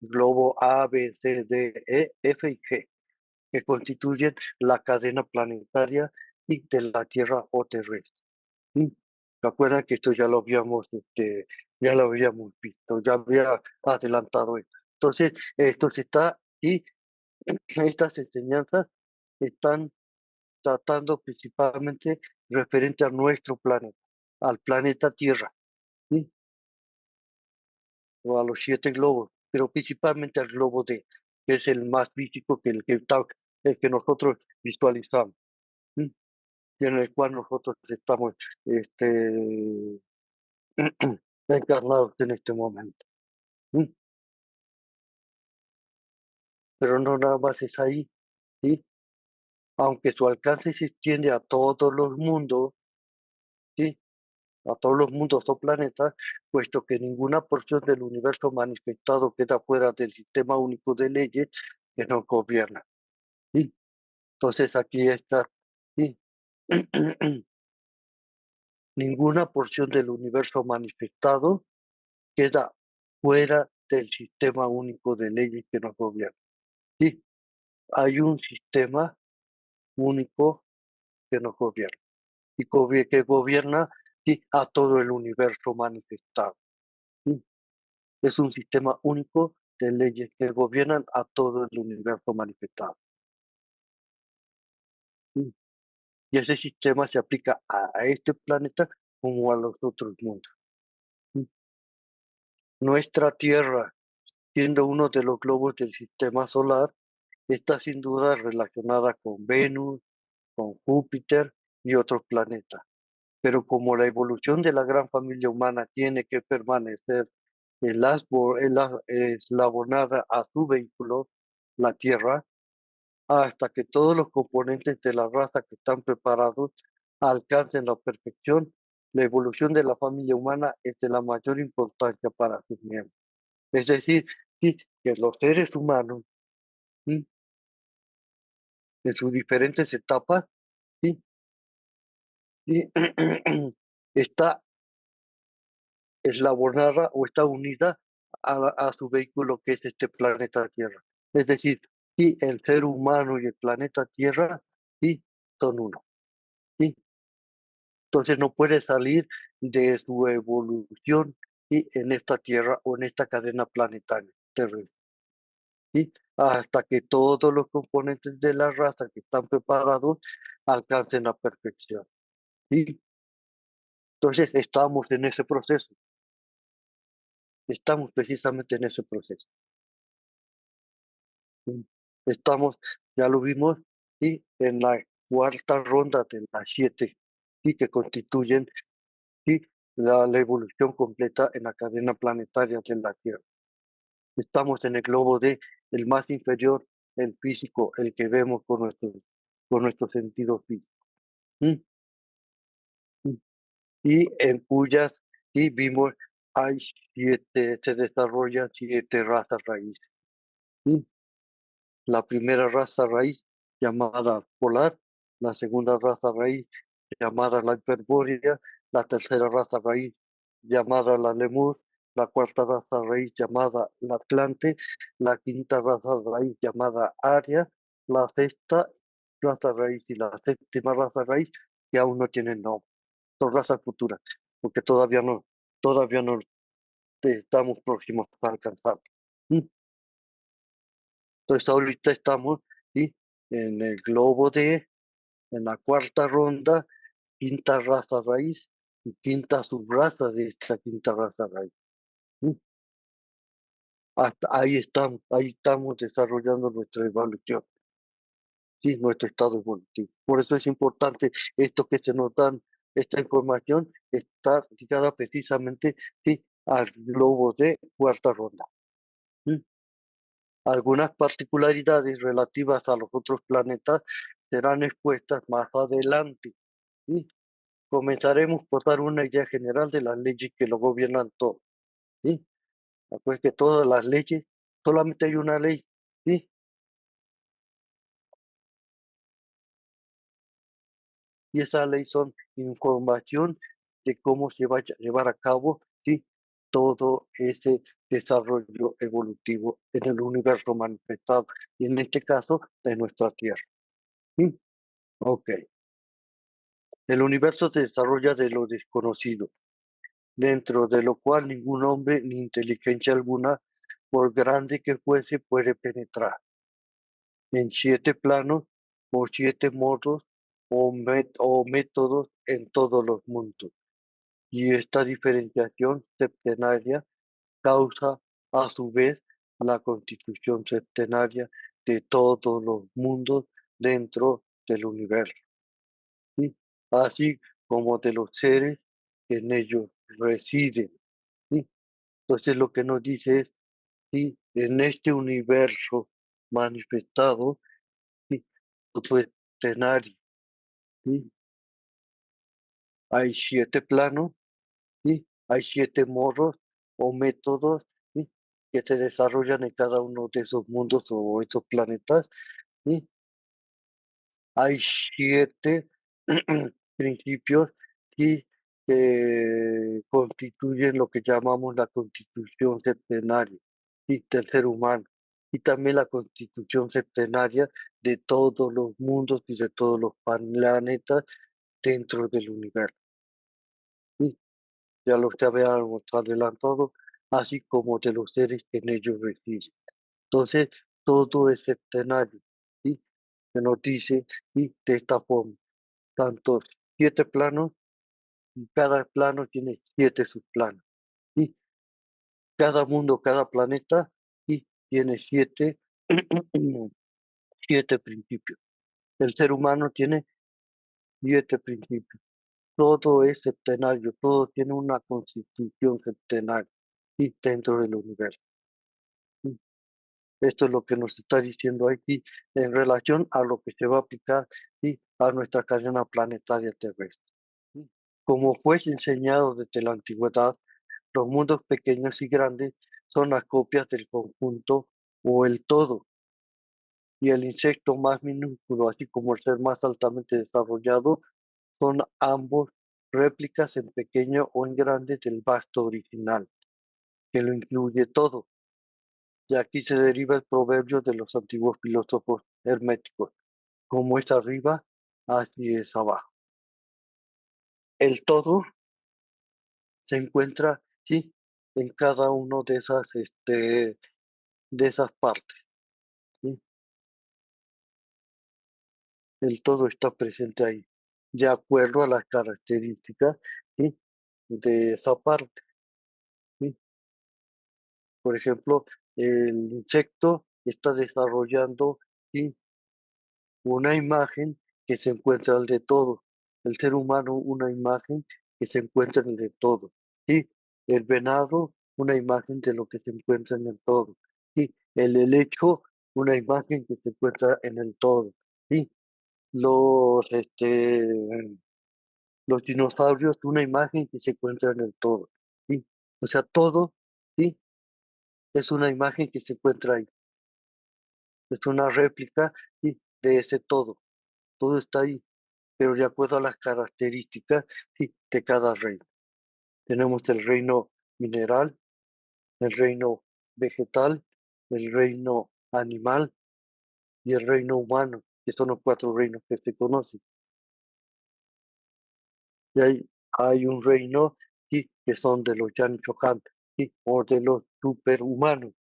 A: Globo A, B, C, D, E, F y G, que constituyen la cadena planetaria y de la Tierra o terrestre. ¿Sí? ¿Se acuerdan que esto ya lo habíamos visto, ya había adelantado esto? Entonces, esto se está, y estas enseñanzas están tratando principalmente referente a nuestro planeta, al planeta Tierra, ¿sí? O a los 7 globos, pero principalmente al globo D, que es el más físico, el que nosotros visualizamos, ¿sí? Y en el cual nosotros estamos este, encarnados en este momento. ¿Sí? Pero no nada más es ahí, ¿sí? Aunque su alcance se extiende a todos los mundos, ¿sí? A todos los mundos o planetas, puesto que ninguna porción del universo manifestado queda fuera del sistema único de leyes que nos gobierna, ¿sí? Entonces aquí está, ¿sí? Ninguna porción del universo manifestado queda fuera del sistema único de leyes que nos gobierna, ¿sí? Hay un sistema único que nos gobierna y que gobierna, ¿sí? A todo el universo manifestado, ¿sí? Es un sistema único de leyes que gobiernan a todo el universo manifestado, ¿sí? Y ese sistema se aplica a este planeta como a los otros mundos, ¿sí? Nuestra Tierra, siendo uno de los globos del sistema solar, está sin duda relacionada con Venus, con Júpiter y otros planetas. Pero como la evolución de la gran familia humana tiene que permanecer eslabonada a su vehículo, la Tierra, hasta que todos los componentes de la raza que están preparados alcancen la perfección, la evolución de la familia humana es de la mayor importancia para sus miembros. Es decir, sí, que los seres humanos, ¿sí? En sus diferentes etapas, ¿sí? ¿Sí? Está eslabonada o está unida a su vehículo que es este planeta Tierra. Es decir, sí, el ser humano y el planeta Tierra, sí, son uno. ¿Sí? Entonces no puede salir de su evolución, ¿sí? En esta Tierra o en esta cadena planetaria terrestre, ¿sí? Hasta que todos los componentes de la raza que están preparados alcancen la perfección, ¿sí? Entonces estamos en ese proceso, estamos precisamente en ese proceso. ¿Sí? Estamos, ya lo vimos, ¿sí? En la cuarta ronda de las 7, ¿sí? Que constituyen, ¿sí? La evolución completa en la cadena planetaria de la Tierra. Estamos en el globo D, el más inferior, el físico, el que vemos con nuestro sentido físico. ¿Sí? ¿Sí? Y en cuyas, sí, vimos, hay 7, se desarrollan 7 razas raíces. ¿Sí? La primera raza raíz llamada polar, la segunda raza raíz llamada la hiperbórea, la tercera raza raíz llamada la lemur, la cuarta raza raíz llamada la atlante, la quinta raza raíz llamada aria, la sexta raza raíz y la séptima raza raíz que aún no tienen nombre. Son razas futuras, porque todavía no estamos próximos para alcanzar. Entonces ahorita estamos, ¿sí? En el globo D, en la cuarta ronda, quinta raza raíz y quinta subraza de esta quinta raza raíz, ¿sí? Hasta ahí estamos desarrollando nuestra evolución, ¿sí? Nuestro estado evolutivo. Por eso es importante esto que se nos dan, esta información está ligada precisamente, ¿sí? Al globo de cuarta ronda, ¿sí? Algunas particularidades relativas a los otros planetas serán expuestas más adelante, ¿sí? Comenzaremos por dar una idea general de las leyes que lo gobiernan todo, ¿sí? Pues que todas las leyes, solamente hay una ley, ¿sí? y esa ley son información de cómo se va a llevar a cabo, ¿sí? Todo ese desarrollo evolutivo en el universo manifestado, y en este caso de nuestra Tierra. ¿Sí? Ok. El universo se desarrolla de lo desconocido, dentro de lo cual ningún hombre ni inteligencia alguna, por grande que fuese, puede penetrar. En 7 planos o 7 modos o métodos en todos los mundos. Y esta diferenciación septenaria causa a su vez la constitución septenaria de todos los mundos dentro del universo, ¿sí? Así como de los seres que en ellos residen, ¿sí? Entonces lo que nos dice es, ¿sí? En este universo manifestado, ¿sí? Todo escenario, ¿sí? Hay 7 planos, ¿sí? Hay 7 modos o métodos, ¿sí? Que se desarrollan en cada uno de esos mundos o esos planetas, ¿sí? Hay 7 principios, ¿sí? Que constituyen lo que llamamos la constitución septenaria, ¿sí? Del ser humano, y también la constitución septenaria de todos los mundos y de todos los planetas dentro del universo, ¿sí? Ya lo que habíamos adelantado, así como de los seres que en ellos residen. Entonces, todo es septenario, ¿sí? Se nos dice, ¿sí? De esta forma, tantos 7 planos, y cada plano tiene 7 subplanos, ¿sí? Cada mundo, cada planeta, ¿sí? Tiene 7, 7 principios. El ser humano tiene 7 principios. Todo es septenario, todo tiene una constitución septenaria, ¿sí? Dentro del universo, ¿sí? Esto es lo que nos está diciendo aquí en relación a lo que se va a aplicar, ¿sí? A nuestra cadena planetaria terrestre, ¿sí? Como fue enseñado desde la antigüedad, los mundos pequeños y grandes son las copias del conjunto o el todo, y el insecto más minúsculo, así como el ser más altamente desarrollado, son ambos réplicas en pequeño o en grande del vasto original, que lo incluye todo. De aquí se deriva el proverbio de los antiguos filósofos herméticos: como es arriba, así es abajo. El todo se encuentra, sí, en cada uno de esas partes, ¿sí? El todo está presente ahí, de acuerdo a las características, ¿sí? De esa parte, ¿sí? Por ejemplo, el insecto está desarrollando, ¿sí? Una imagen que se encuentra al de todo. El ser humano, una imagen que se encuentra en el de todo. ¿Sí? El venado, una imagen de lo que se encuentra en el todo. ¿Sí? El helecho, una imagen que se encuentra en el todo. ¿Sí? Los, este, los dinosaurios, una imagen que se encuentra en el todo. ¿Sí? O sea, todo, ¿sí? Es una imagen que se encuentra ahí. Es una réplica, ¿sí? De ese todo. Todo está ahí, pero de acuerdo a las características, sí, de cada reino. Tenemos el reino mineral, el reino vegetal, el reino animal y el reino humano, que son los 4 reinos que se conocen. Y hay un reino, sí, que son de los Yan Chohan, sí, o de los superhumanos.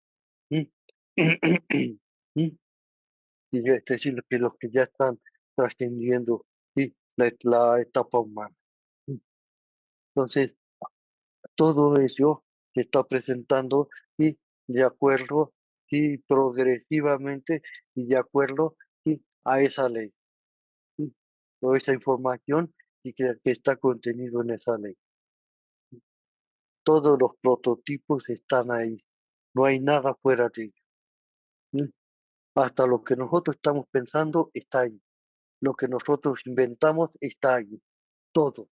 A: ¿Sí? ¿Sí? Y es decir, que los que ya están trascendiendo, sí, la etapa humana. ¿Sí? Entonces, todo eso se está presentando, y de acuerdo, y progresivamente, y de acuerdo, y a esa ley, ¿sí? Toda esa información y que está contenido en esa ley. Todos los prototipos están ahí, no hay nada fuera de ellos, ¿sí? Hasta lo que nosotros estamos pensando está ahí, lo que nosotros inventamos está ahí, todo,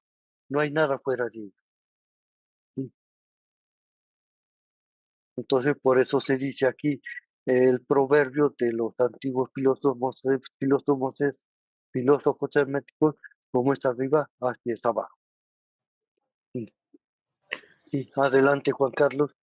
A: no hay nada fuera de ellos, ¿sí? Entonces, por eso se dice aquí el proverbio de los antiguos filósofos herméticos, como es arriba, así es abajo. Sí, sí, adelante, Juan Carlos.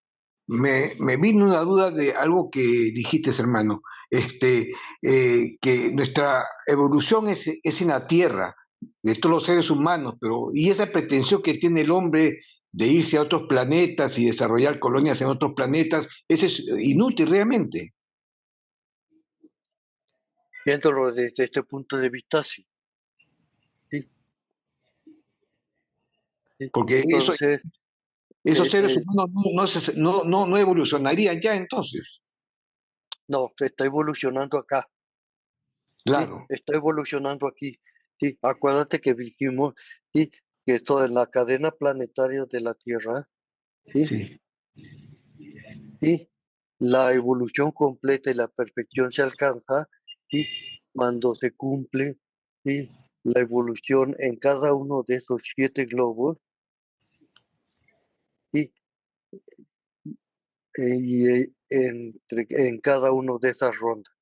C: Me vino una duda de algo que dijiste, hermano, que nuestra evolución es en la Tierra, de todos los seres humanos, pero y esa pretensión que tiene el hombre de irse a otros planetas y desarrollar colonias en otros planetas, eso es inútil realmente.
A: Viéndolo desde este punto de vista, sí. Sí, sí.
C: Porque
A: Entonces,
C: esos seres
A: eh,
C: humanos no evolucionarían ya entonces.
A: no, se está evolucionando acá. Sí,
C: Claro,
A: está evolucionando aquí. Sí, acuérdate que dijimos, sí, que esto en la cadena planetaria de la Tierra, sí,
C: sí.
A: sí, la evolución completa y la perfección se alcanza, sí, cuando se cumple, sí, la evolución en cada uno de esos 7 globos, sí, en cada uno de esas rondas.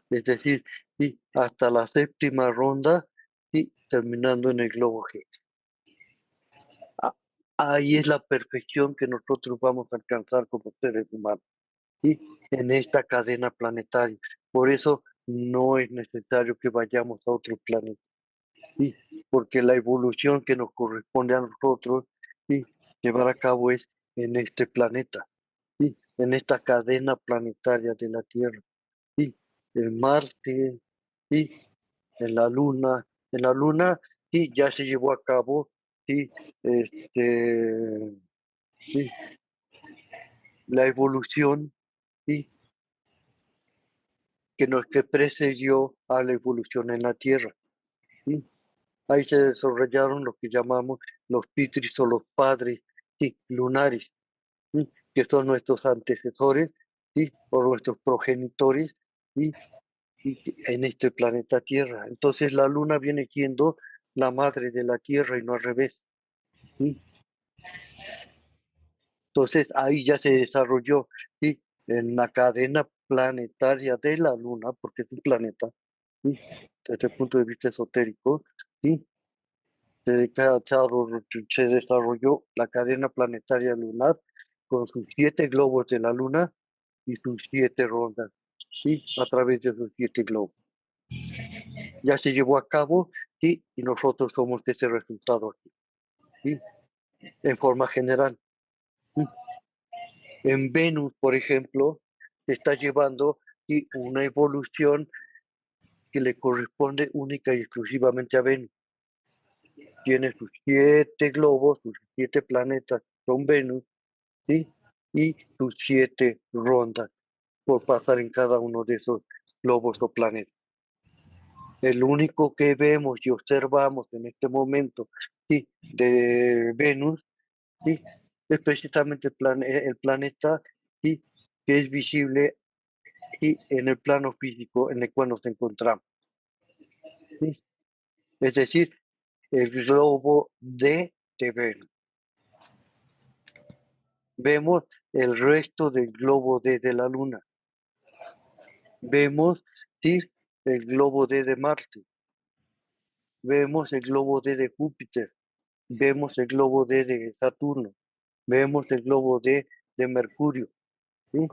A: Es decir, sí, hasta la 7ª ronda, sí, terminando en el globo G. Ah, ahí es la perfección que nosotros vamos a alcanzar como seres humanos, ¿sí? En esta cadena planetaria. Por eso no es necesario que vayamos a otro planeta, ¿sí? Porque la evolución que nos corresponde a nosotros, ¿sí? Llevar a cabo es en este planeta, ¿sí? En esta cadena planetaria de la Tierra, ¿sí? En Marte, ¿sí? En la Luna. En la Luna, sí, ya se llevó a cabo, sí, sí, la evolución, sí, que precedió a la evolución en la Tierra. ¿Sí? Ahí se desarrollaron lo que llamamos los pitris o los padres, sí, lunares, ¿sí? Que son nuestros antecesores, ¿sí? O nuestros progenitores, ¿sí? En este planeta Tierra. Entonces la Luna viene siendo la madre de la Tierra y no al revés. ¿Sí? Entonces ahí ya se desarrolló, ¿sí? En la cadena planetaria de la Luna, porque es un planeta, ¿sí? Desde el punto de vista esotérico, ¿sí? Se desarrolló la cadena planetaria lunar con sus 7 globos de la Luna y sus 7 rondas, ¿sí? A través de sus 7 globos. Ya se llevó a cabo, ¿sí? Y nosotros somos ese resultado aquí, ¿sí? En forma general. ¿Sí? En Venus, por ejemplo, se está llevando, ¿sí? Una evolución que le corresponde única y exclusivamente a Venus. Tiene sus 7 globos, sus 7 planetas, son Venus, ¿sí? Y sus 7 rondas por pasar en cada uno de esos globos o planetas. El único que vemos y observamos en este momento, ¿sí? De Venus, ¿sí? Es precisamente el planeta, ¿sí? Que es visible, ¿sí? En el plano físico en el cual nos encontramos, ¿sí? Es decir, el globo de Venus. Vemos el resto del globo de la Luna. Vemos, ¿sí? El globo de Marte. Vemos el globo de Júpiter. Vemos el globo de Saturno. Vemos el globo de Mercurio. ¿Sí?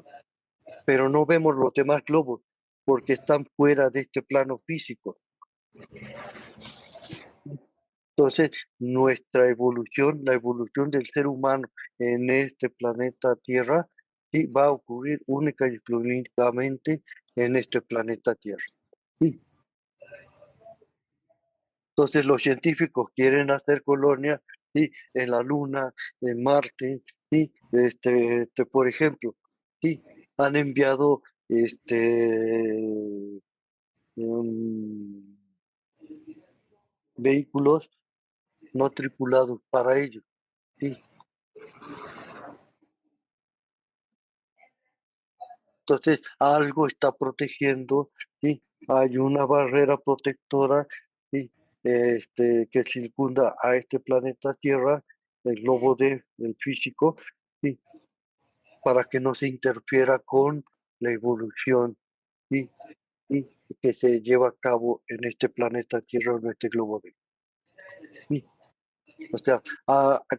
A: Pero no vemos los demás globos porque están fuera de este plano físico. Entonces, nuestra evolución, la evolución del ser humano en este planeta Tierra, sí, va a ocurrir única y exclusivamente en este planeta Tierra. Sí. Entonces, los científicos quieren hacer colonias, sí, en la Luna, en Marte, sí, por ejemplo, sí, han enviado um, vehículos no tripulados para ellos. ¿Sí? Entonces, algo está protegiendo, ¿sí? Hay una barrera protectora, ¿sí? Que circunda a este planeta Tierra, el globo del físico, ¿sí? Para que no se interfiera con la evolución, ¿sí? ¿Sí? Que se lleva a cabo en este planeta Tierra, en este globo de. O sea,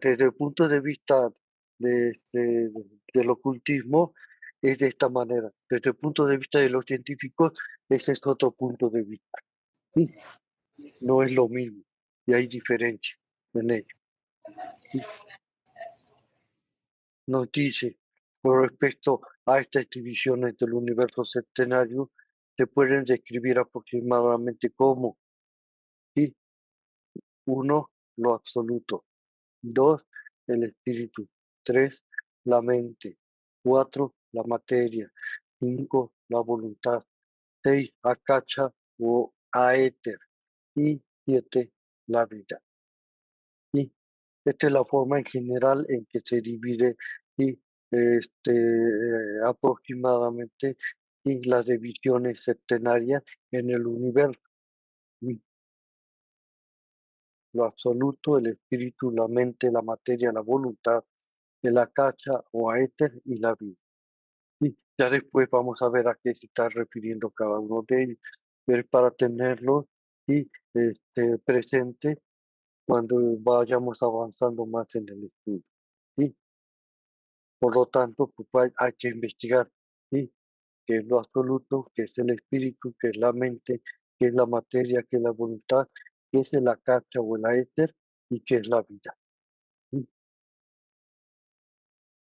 A: desde el punto de vista del ocultismo, es de esta manera. Desde el punto de vista de los científicos, ese es otro punto de vista. ¿Sí? No es lo mismo y hay diferencia en ello. ¿Sí? Nos dice, con respecto a estas divisiones del universo septenario, se pueden describir aproximadamente como, ¿sí? Uno, lo absoluto. Dos, el espíritu. Tres, la mente. Cuatro, la materia. Cinco, la voluntad. Seis, akacha o aéter. Y siete, la vida. ¿Sí? Esta es la forma en general en que se divide y aproximadamente y las divisiones septenarias en el universo. ¿Sí? Lo absoluto, el espíritu, la mente, la materia, la voluntad, el akacha o aéter y la vida. Y ya después vamos a ver a qué se está refiriendo cada uno de ellos, pero es para tenerlo y presente cuando vayamos avanzando más en el estudio. ¿Sí? Por lo tanto, pues, hay que investigar, ¿sí? Qué es lo absoluto, qué es el espíritu, qué es la mente, qué es la materia, qué es la voluntad, qué es el akacha o el aéter y qué es la vida. ¿Sí?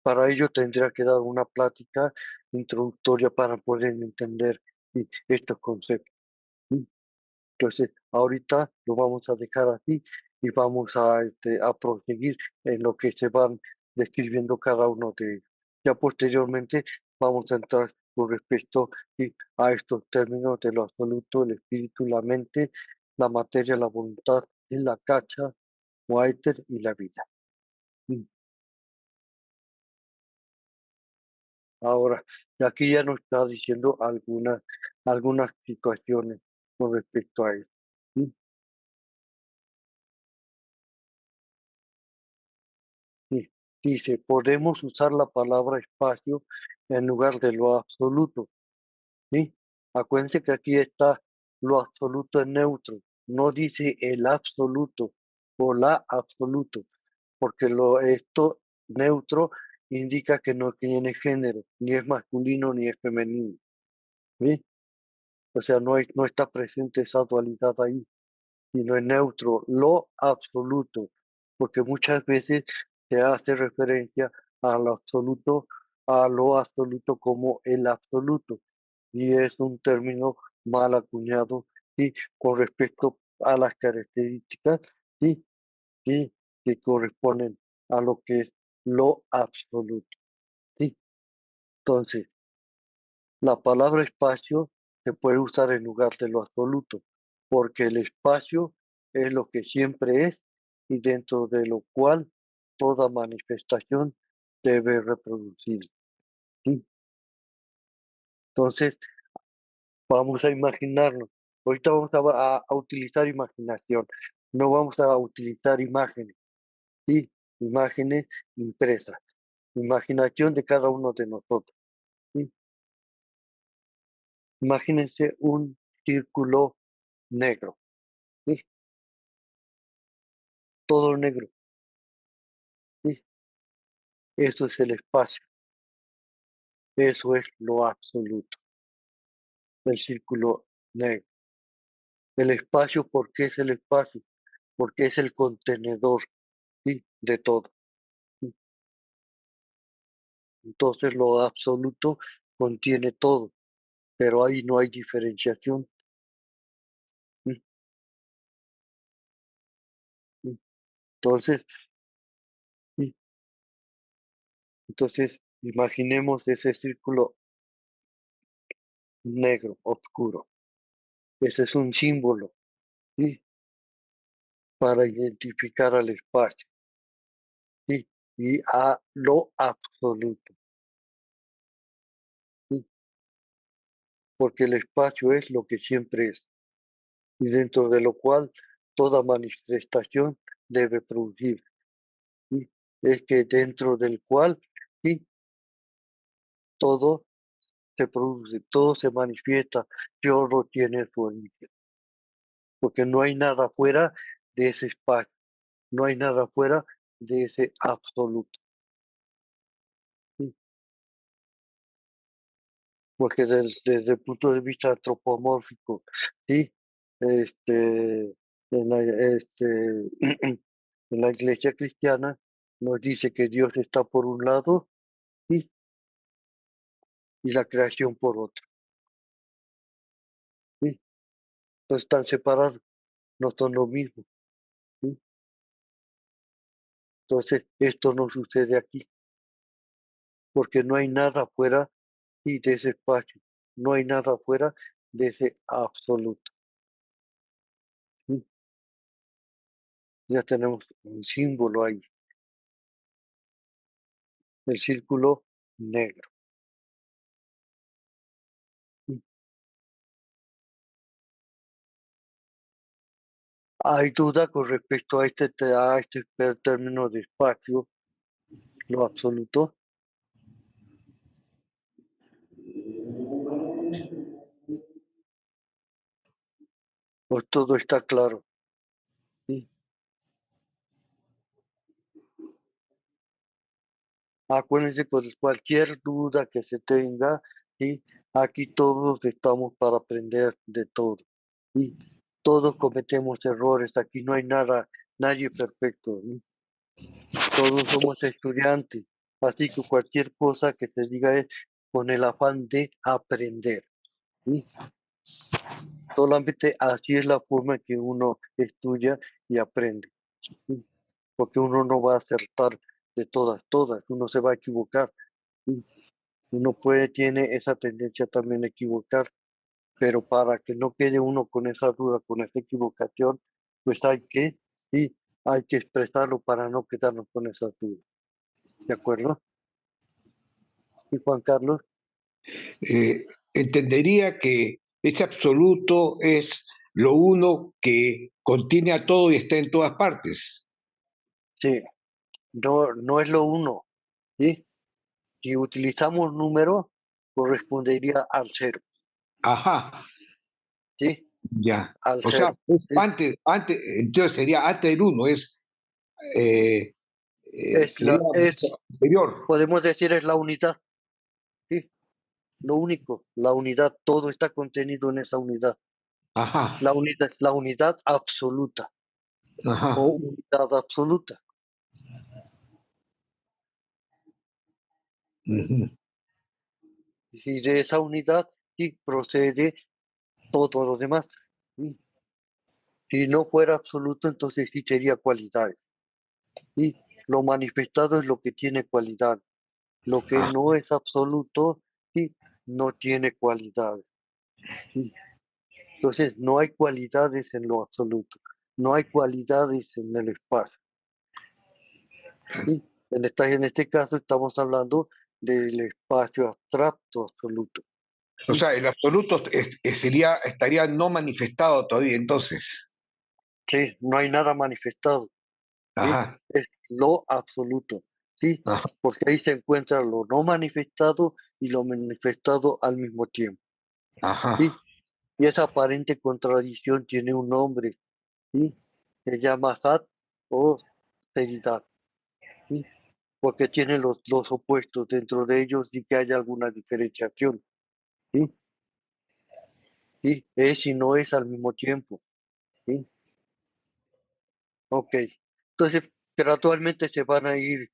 A: Para ello tendría que dar una plática introductoria para poder entender, ¿sí?, estos conceptos. ¿Sí? Entonces, ahorita lo vamos a dejar así y vamos a proseguir en lo que se van describiendo cada uno de ellos. Ya posteriormente vamos a entrar con respecto, ¿sí?, a estos términos de lo absoluto, el espíritu, la mente, la materia, la voluntad, la cacha, Waiter y la vida. ¿Sí? Ahora, aquí ya nos está diciendo algunas situaciones con respecto a eso. ¿Sí? Sí, dice, podemos usar la palabra espacio en lugar de lo absoluto, ¿sí? Acuérdense que aquí está lo absoluto en neutro, no dice el absoluto o la absoluto, porque esto neutro indica que no tiene género, ni es masculino ni es femenino, ¿sí? O sea, no está presente esa dualidad ahí, sino en neutro, lo absoluto, porque muchas veces se hace referencia a lo absoluto como el absoluto, y es un término mal acuñado, ¿sí?, con respecto a las características, ¿sí?, ¿sí?, que corresponden a lo que es lo absoluto, ¿sí? Entonces, la palabra espacio se puede usar en lugar de lo absoluto, porque el espacio es lo que siempre es y dentro de lo cual toda manifestación debe reproducirse, ¿sí? Entonces, vamos a imaginarnos. Ahorita vamos a utilizar imaginación, no vamos a utilizar imágenes, ¿sí? Imágenes impresas, imaginación de cada uno de nosotros, ¿sí? Imagínense un círculo negro, ¿sí? Todo negro, ¿sí? Eso es el espacio, eso es lo absoluto, el círculo negro. El espacio, ¿por qué es el espacio? Porque es el contenedor, ¿sí?, de todo, ¿sí? Entonces lo absoluto contiene todo, pero ahí no hay diferenciación, ¿sí? ¿Sí? Entonces, ¿sí?, entonces imaginemos ese círculo negro, oscuro. Ese es un símbolo, ¿sí?, para identificar al espacio, ¿sí?, y a lo absoluto, ¿sí?, porque el espacio es lo que siempre es, y dentro de lo cual toda manifestación debe producir, ¿sí? Es que dentro del cual, ¿sí?, todo se produce, todo se manifiesta, todo tiene su origen, porque no hay nada fuera de ese espacio, no hay nada fuera de ese absoluto. ¿Sí? Porque desde el punto de vista antropomórfico, ¿sí? En la, en la iglesia cristiana nos dice que Dios está por un lado, ¿sí? Y la creación por otro. ¿Sí? No están separados, no son lo mismo. ¿Sí? Entonces, esto no sucede aquí, porque no hay nada fuera, ¿sí?, de ese espacio, no hay nada fuera de ese absoluto. ¿Sí? Ya tenemos un símbolo ahí, el círculo negro. ¿Sí? ¿Hay duda con respecto a este término de espacio, lo absoluto? Pues todo está claro. ¿Sí? Acuérdense, pues cualquier duda que se tenga, ¿sí? Aquí todos estamos para aprender de todo. ¿Sí? Todos cometemos errores, aquí no hay nada, nadie perfecto. ¿Sí? Todos somos estudiantes, así que cualquier cosa que se diga es con el afán de aprender. ¿Sí? Solamente así es la forma en que uno estudia y aprende. ¿Sí? Porque uno no va a acertar de todas, uno se va a equivocar. ¿Sí? Uno tiene esa tendencia también a equivocar, pero para que no quede uno con esa duda, con esa equivocación, pues sí, hay que expresarlo para no quedarnos con esa duda. ¿De acuerdo? ¿Y Juan Carlos?
C: Entendería que ese absoluto es lo uno que contiene a todo y está en todas partes.
A: Sí, no es lo uno, ¿sí? Si utilizamos número, correspondería al cero,
C: Ajá,
A: ¿sí?
C: ya.
A: Al
C: O sea,
A: cero,
C: es
A: ¿sí?
C: entonces sería antes del uno, eh, sería anterior.
A: Podemos decir, es la unidad, ¿sí? Lo único, la unidad, todo está contenido en esa unidad.
C: Ajá,
A: La unidad absoluta
C: ajá.
A: o unidad absoluta.
C: Ujú.
A: Y de esa unidad sí procede todo lo demás. ¿Sí? Si no fuera absoluto, entonces sí sería cualidades. ¿Sí? Lo manifestado es lo que tiene cualidad. Lo que
C: Ah,
A: no es absoluto, sí, no tiene cualidades. ¿Sí? Entonces, no hay cualidades en lo absoluto. No hay cualidades en el espacio. ¿Sí? En este caso estamos hablando del espacio abstracto absoluto.
C: o
A: ¿Sí?
C: sea, el absoluto estaría no manifestado todavía entonces.
A: Sí, no hay nada manifestado. ¿Sí?
C: Ajá,
A: Es lo absoluto. ¿Sí?
C: ajá,
A: Porque ahí se encuentra lo no manifestado y lo manifestado al mismo tiempo.
C: ajá.
A: ¿Sí? Y esa aparente contradicción tiene un nombre. ¿Sí? Se llama Sat o Seridad. ¿Sí? Porque tiene los opuestos dentro de ellos y que haya alguna diferenciación. ¿Sí? ¿Sí? Es y no es al mismo tiempo. ¿Sí? Ok. Entonces, gradualmente se van a ir,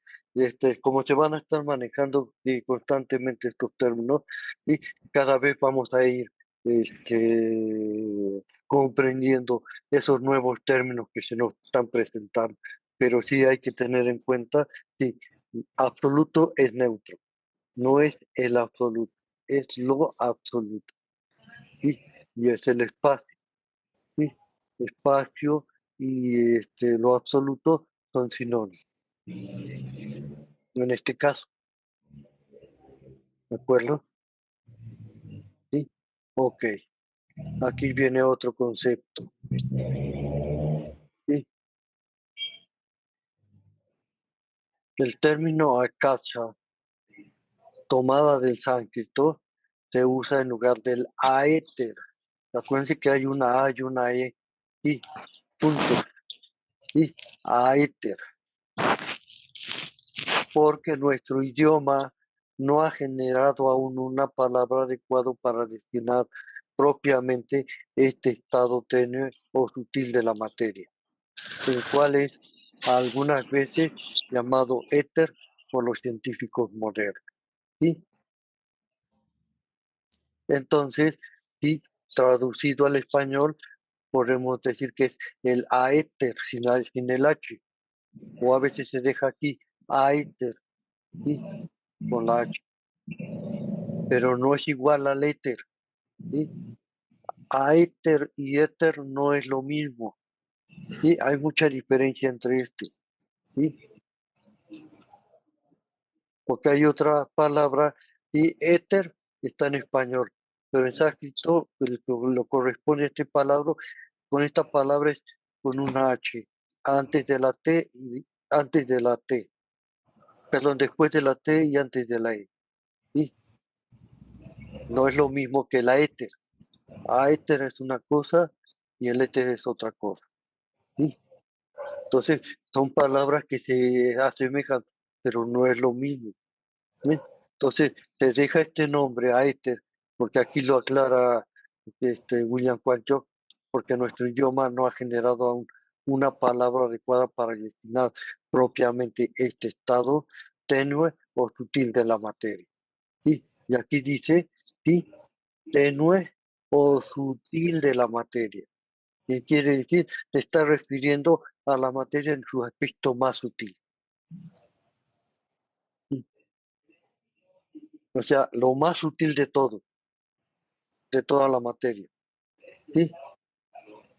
A: como se van a estar manejando constantemente estos términos, y cada vez vamos a ir comprendiendo esos nuevos términos que se nos están presentando. Pero sí hay que tener en cuenta que absoluto es neutro, no es el absoluto, es lo absoluto. ¿Sí? Y es el espacio. ¿Sí? Espacio y lo absoluto son sinónimos. En este caso, ¿de acuerdo? ¿Sí? Ok. Aquí viene otro concepto. ¿Sí? El término akasha, tomada del sánscrito, se usa en lugar del aéter. Acuérdense que hay una A y una E. Sí, puntos. ¿sí? A éter, porque nuestro idioma no ha generado aún una palabra adecuada para destinar propiamente este estado tenue o sutil de la materia, el cual es algunas veces llamado éter por los científicos modernos. ¿Sí? Entonces, sí, traducido al español, podemos decir que es el aéter sin el H, o a veces se deja aquí aéter, ¿sí? Con la H, pero no es igual al éter, ¿sí? Aéter y éter no es lo mismo, ¿sí? Hay mucha diferencia entre esto, ¿sí? Porque hay otra palabra, y éter está en español, pero en sánscrito lo corresponde a esta palabra, con esta palabra es con una H, antes de la T, antes de la T, perdón, después de la T y antes de la E, ¿sí? No es lo mismo que la éter. Éter es una cosa y el éter es otra cosa, ¿sí? Entonces, son palabras que se asemejan, pero no es lo mismo, ¿sí? Entonces, se deja este nombre a éter, porque aquí lo aclara William Quanchock, porque nuestro idioma no ha generado aún una palabra adecuada para destinar propiamente este estado tenue o sutil de la materia, ¿sí? Y aquí dice, ¿sí? Tenue o sutil de la materia. ¿Qué quiere decir? Se está refiriendo a la materia en su aspecto más sutil. ¿Sí? O sea, lo más sutil de todo, de toda la materia. ¿Sí?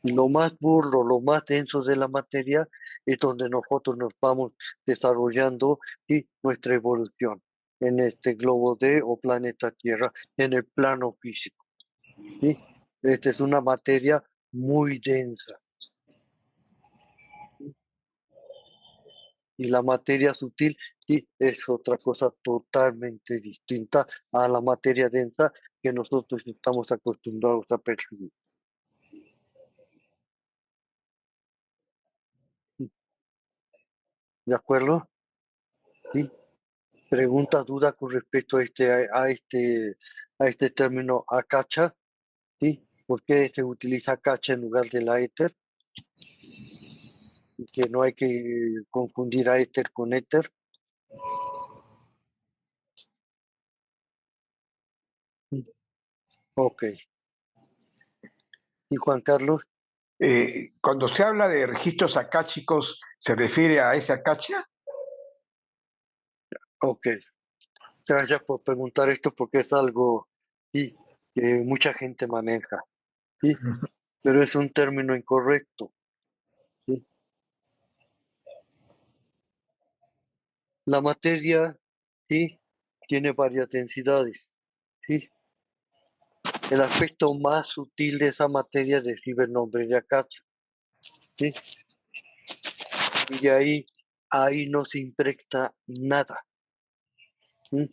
A: Y lo más burdo, lo más denso de la materia es donde nosotros nos vamos desarrollando y nuestra evolución en este globo de o planeta Tierra, en el plano físico. ¿Sí? Esta es una materia muy densa. Y la materia sutil sí, es otra cosa totalmente distinta a la materia densa que nosotros estamos acostumbrados a percibir. ¿De acuerdo? ¿Sí? Preguntas, dudas con respecto a este término acacha, ¿sí? ¿Por qué se utiliza acacha en lugar de la éter? Y que no hay que confundir a éter con éter. Ok. ¿Y Juan Carlos?
C: Cuando se habla de registros acáchicos, ¿se refiere a esa acacha?
A: Ok. Gracias por preguntar esto porque es algo sí, que mucha gente maneja, ¿sí? Pero es un término incorrecto, ¿sí? La materia, ¿sí? Tiene varias densidades, ¿sí? El aspecto más sutil de esa materia recibe el nombre de acacha, ¿sí? Y ahí no se impregna nada, ¿sí?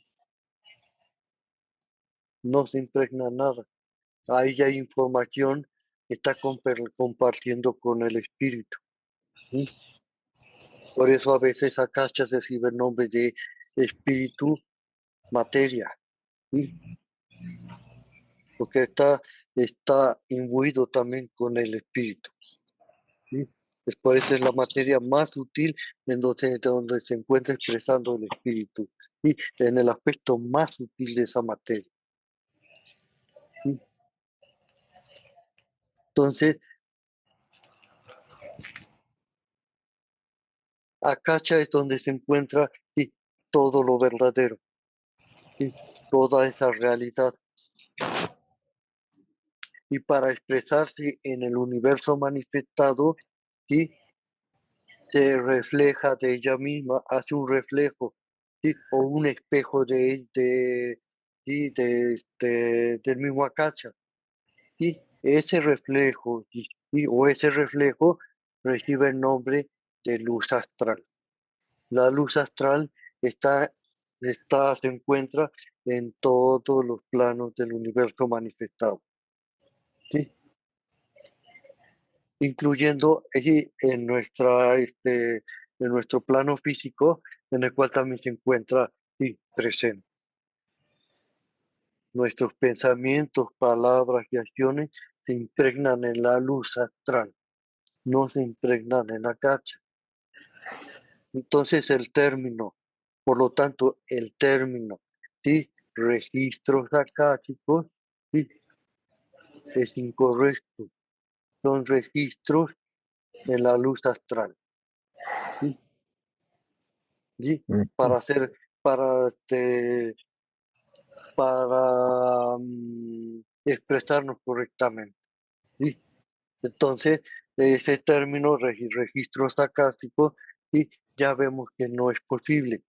A: No se impregna nada. Ahí ya hay información que está compartiendo con el espíritu, ¿sí? Por eso a veces acacha recibe el nombre de espíritu, materia, ¿sí? Porque está imbuido también con el espíritu, ¿sí? Es por eso es la materia más sutil donde se encuentra expresando el espíritu, ¿sí? En el aspecto más sutil de esa materia, ¿sí? Entonces, acacha es donde se encuentra ¿sí? Todo lo verdadero, ¿sí? Toda esa realidad. Y para expresarse en el universo manifestado, ¿sí? Se refleja de ella misma, hace un reflejo, ¿sí? O un espejo ¿sí? Del mismo Acacha. ¿Sí? Ese reflejo, ¿sí? O ese reflejo recibe el nombre de luz astral. La luz astral está, se encuentra en todos los planos del universo manifestado. ¿Sí? incluyendo en nuestro plano físico, en el cual también se encuentra presente. Nuestros pensamientos, palabras y acciones se impregnan en la luz astral, no se impregnan en la cacha. Entonces por lo tanto, el término, ¿sí? Registros acálicos, ¿sí? Es incorrecto. Son registros en la luz astral, ¿sí? ¿Sí? Para hacer, para expresarnos correctamente, ¿sí? Entonces, ese término registros acásticos, ¿sí? Ya vemos que no es posible.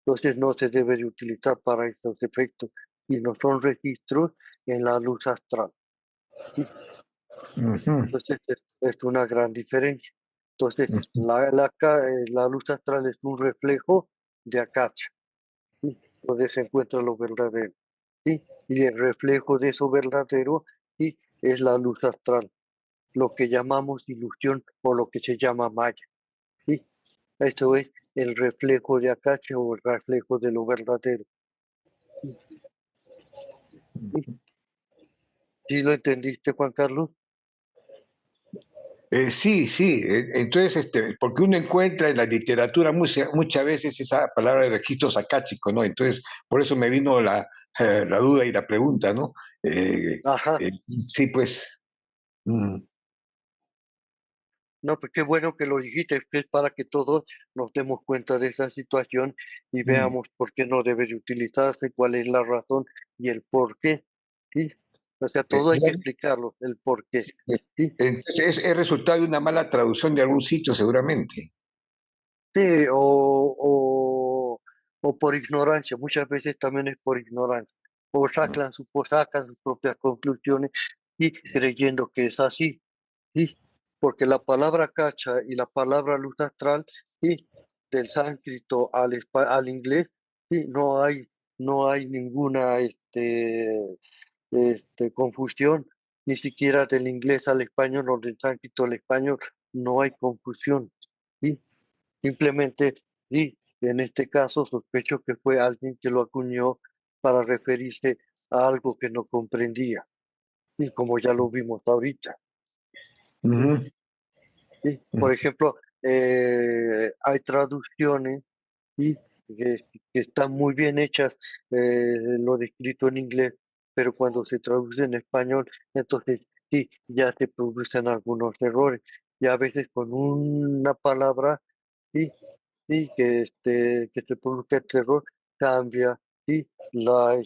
A: Entonces no se debe de utilizar para estos efectos, sino son registros en la luz astral, ¿sí? Entonces es una gran diferencia. Entonces, la luz astral es un reflejo de Akacha, ¿sí? Donde se encuentra lo verdadero, ¿sí? Y el reflejo de eso verdadero, ¿sí? Es la luz astral, lo que llamamos ilusión o lo que se llama Maya, ¿sí? Eso es el reflejo de Akacha o el reflejo de lo verdadero. ¿Sí? ¿Sí lo entendiste, Juan Carlos?
C: Sí, sí. Entonces, porque uno encuentra en la literatura muchas veces esa palabra de registros acáchicos, ¿no? Entonces, por eso me vino la duda y la pregunta, ¿no?
A: Ajá.
C: Sí, pues.
A: No, pues qué bueno que lo dijiste, que es para que todos nos demos cuenta de esa situación y veamos por qué no debe de utilizarse, cuál es la razón y el por qué, ¿sí? O sea, todo hay que explicarlo, el por qué, ¿sí?
C: Entonces, es resultado de una mala traducción de algún sitio, seguramente.
A: Sí, o por ignorancia, muchas veces también es por ignorancia, o sacan sus propias conclusiones y creyendo que es así, ¿sí? Porque la palabra cacha y la palabra luz astral, ¿sí? Del sánscrito al inglés, ¿sí? No hay ninguna confusión, ni siquiera del inglés al español o del sánscrito al español, no hay confusión, ¿sí? Simplemente, sí, en este caso sospecho que fue alguien que lo acuñó para referirse a algo que no comprendía, y como ya lo vimos ahorita. ¿Sí? Por ejemplo, hay traducciones, ¿sí? que están muy bien hechas, lo descrito en inglés, pero cuando se traduce en español, entonces sí, ya se producen algunos errores. Y a veces con una palabra, sí, sí, que se produce este error, cambia, sí, la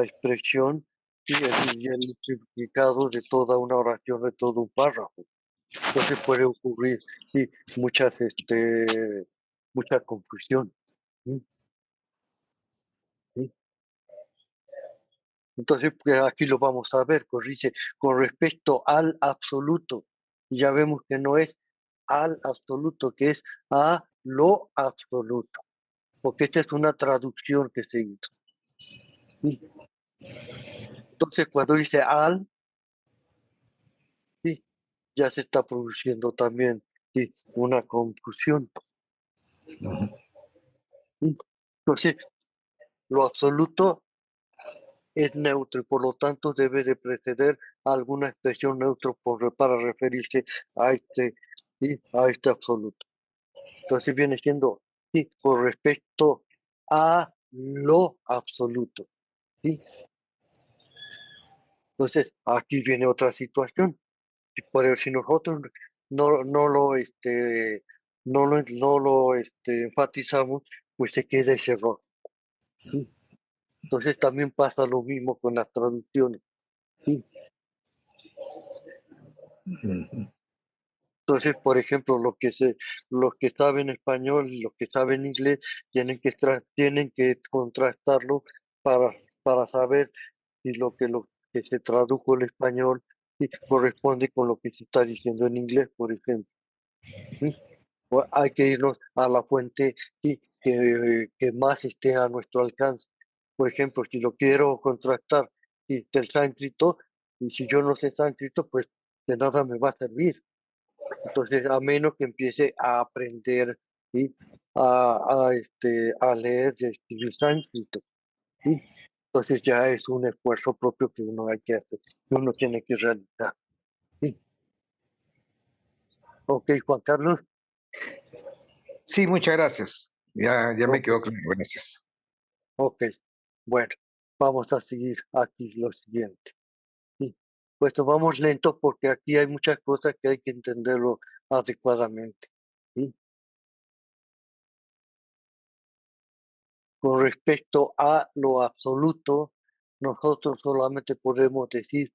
A: expresión y el significado de toda una oración, de todo un párrafo. Entonces puede ocurrir, sí, mucha confusión. ¿Sí? ¿Sí? Entonces, pues, aquí lo vamos a ver, corrige, con respecto al absoluto. Ya vemos que no es al absoluto, que es a lo absoluto, porque esta es una traducción que se hizo. ¿Sí? Entonces, cuando dice al, ¿sí? Ya se está produciendo también, ¿sí? Una confusión. ¿Sí? Entonces, lo absoluto es neutro y por lo tanto debe de preceder a alguna expresión neutro para referirse a ¿sí? A este absoluto. Entonces viene siendo, sí, con respecto a lo absoluto, ¿sí? Entonces aquí viene otra situación. Pero si nosotros no lo, enfatizamos, pues se queda ese error, ¿sí? Entonces también pasa lo mismo con las traducciones, ¿sí? Entonces, por ejemplo, los que saben español y los que saben inglés tienen que contrastarlo para saber si lo que se tradujo al español sí, corresponde con lo que se está diciendo en inglés, por ejemplo. ¿Sí? Hay que irnos a la fuente sí, que más esté a nuestro alcance. Por ejemplo, si lo quiero contrastar sí, del sánscrito, y si yo no sé sánscrito, pues de nada me va a servir. Entonces, a menos que empiece a aprender, ¿sí? A leer y a escribir sánscrito, ¿sí? Entonces ya es un esfuerzo propio que uno hay que hacer, que uno tiene que realizar, ¿sí? Ok, Juan Carlos.
C: Sí, muchas gracias. Ya me
A: Ok,
C: quedó claro, gracias.
A: ok. Bueno, vamos a seguir aquí lo siguiente. ¿Sí? Pues vamos lento porque aquí hay muchas cosas que hay que entenderlo adecuadamente, ¿sí? Con respecto a lo absoluto, nosotros solamente podemos decir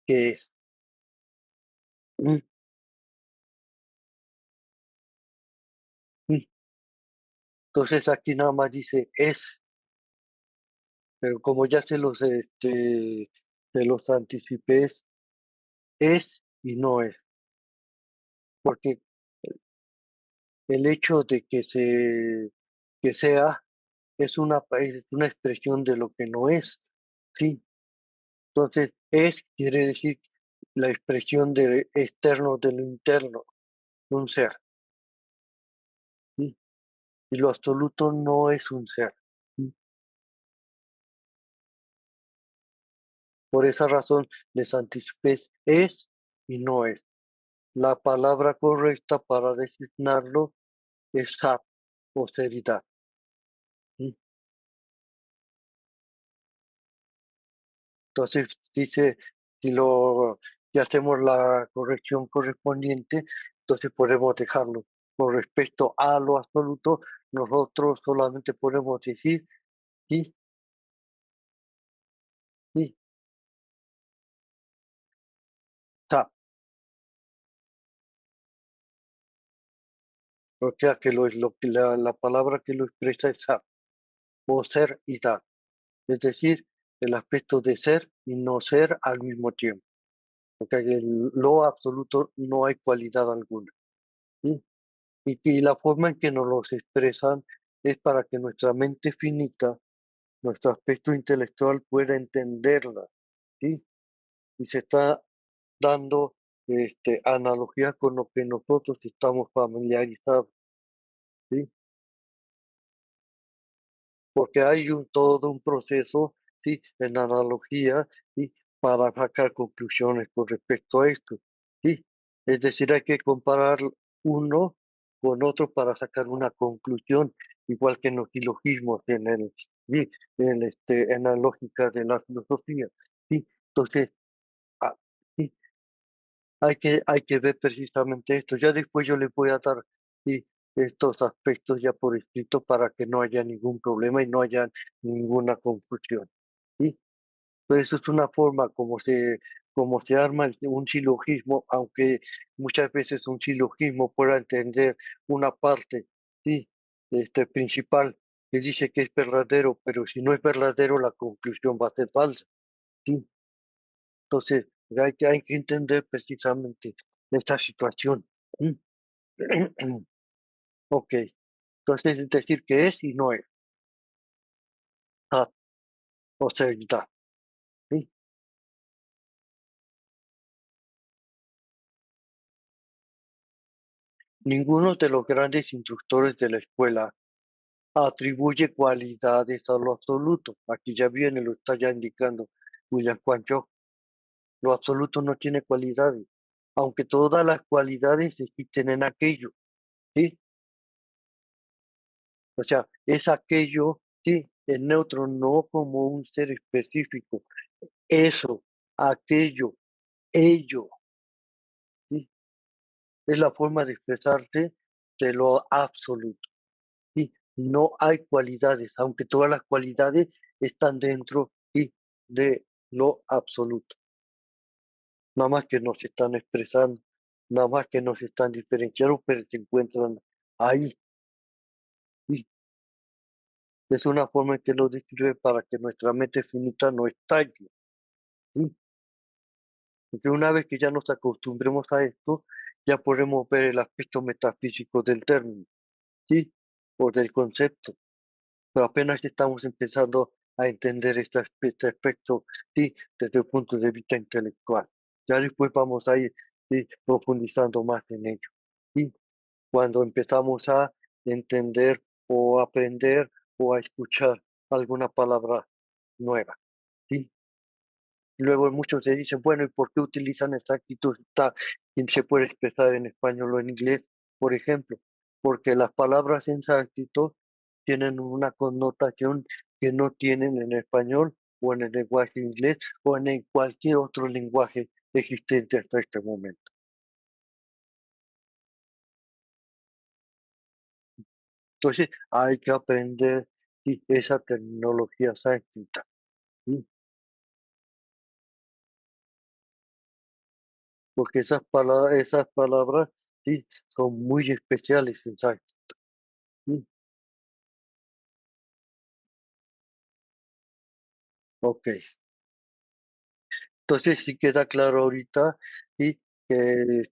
A: que es. ¿Mm? ¿Mm? Entonces aquí nada más dice es, pero como ya se los anticipé, es y no es, porque el hecho de que sea es una expresión de lo que no es, ¿sí? Entonces, es quiere decir la expresión de externo de lo interno, un ser, ¿sí? Y lo absoluto no es un ser, ¿sí? Por esa razón les anticipé es y no es. La palabra correcta para designarlo es sat o seridad, ¿sí? Entonces dice, si lo si hacemos la corrección correspondiente, entonces podemos dejarlo. Con respecto a lo absoluto, nosotros solamente podemos decir sí, sí, ta. O sea que la palabra que lo expresa es sa, o ser y da. Es decir, el aspecto de ser y no ser al mismo tiempo. Porque en lo absoluto no hay cualidad alguna, ¿sí? Y la forma en que nos los expresan es para que nuestra mente finita, nuestro aspecto intelectual pueda entenderla, ¿sí? Y se está dando analogía con lo que nosotros estamos familiarizados, ¿sí? Porque hay todo un proceso, ¿sí? En analogía, ¿sí? Para sacar conclusiones con respecto a esto, ¿sí? Es decir, hay que comparar uno con otro para sacar una conclusión, igual que en los silogismos, ¿sí? En la lógica de la filosofía, ¿sí? Entonces, ah, sí, hay que ver precisamente esto. Ya después yo le voy a dar, sí, estos aspectos ya por escrito para que no haya ningún problema y no haya ninguna confusión, ¿sí? Pero eso es una forma como se arma un silogismo, aunque muchas veces un silogismo pueda entender una parte, ¿sí? Principal que dice que es verdadero, pero si no es verdadero, la conclusión va a ser falsa, ¿sí? Entonces, hay que entender precisamente esta situación. ¿Mm? Ok, entonces es decir que es y no es, ah, o sea, está, ¿sí? Ninguno de los grandes instructores de la escuela atribuye cualidades a lo absoluto. Aquí ya viene, lo está ya indicando William Quancho. Lo absoluto no tiene cualidades, aunque todas las cualidades existen en aquello, ¿sí? O sea, es aquello, sí, el neutro, no como un ser específico. Eso, aquello, ello, ¿sí? Es la forma de expresarse de lo absoluto, ¿sí? No hay cualidades, aunque todas las cualidades están dentro, ¿sí? De lo absoluto. Nada más que nos están expresando, nada más que nos están diferenciando, pero se encuentran ahí, ¿sí? Es una forma en que lo describe para que nuestra mente finita no estalle, ¿sí? Porque una vez que ya nos acostumbremos a esto, ya podemos ver el aspecto metafísico del término, ¿sí? O del concepto. Pero apenas estamos empezando a entender este aspecto, ¿sí? Desde el punto de vista intelectual. Ya después vamos a ir ¿sí? Profundizando más en ello. Y cuando empezamos a entender o aprender o a escuchar alguna palabra nueva, ¿sí? Luego muchos se dicen, bueno, ¿y por qué utilizan esta actitud? Y se puede expresar en español o en inglés, por ejemplo, porque las palabras en sánscrito tienen una connotación que no tienen en español o en el lenguaje inglés o en cualquier otro lenguaje existente hasta este momento. Entonces hay que aprender sí, esa terminología sánscrita. ¿Sí? Porque esas palabras sí, son muy especiales en sánscrito. ¿Sí? Ok. Entonces sí queda claro ahorita sí, que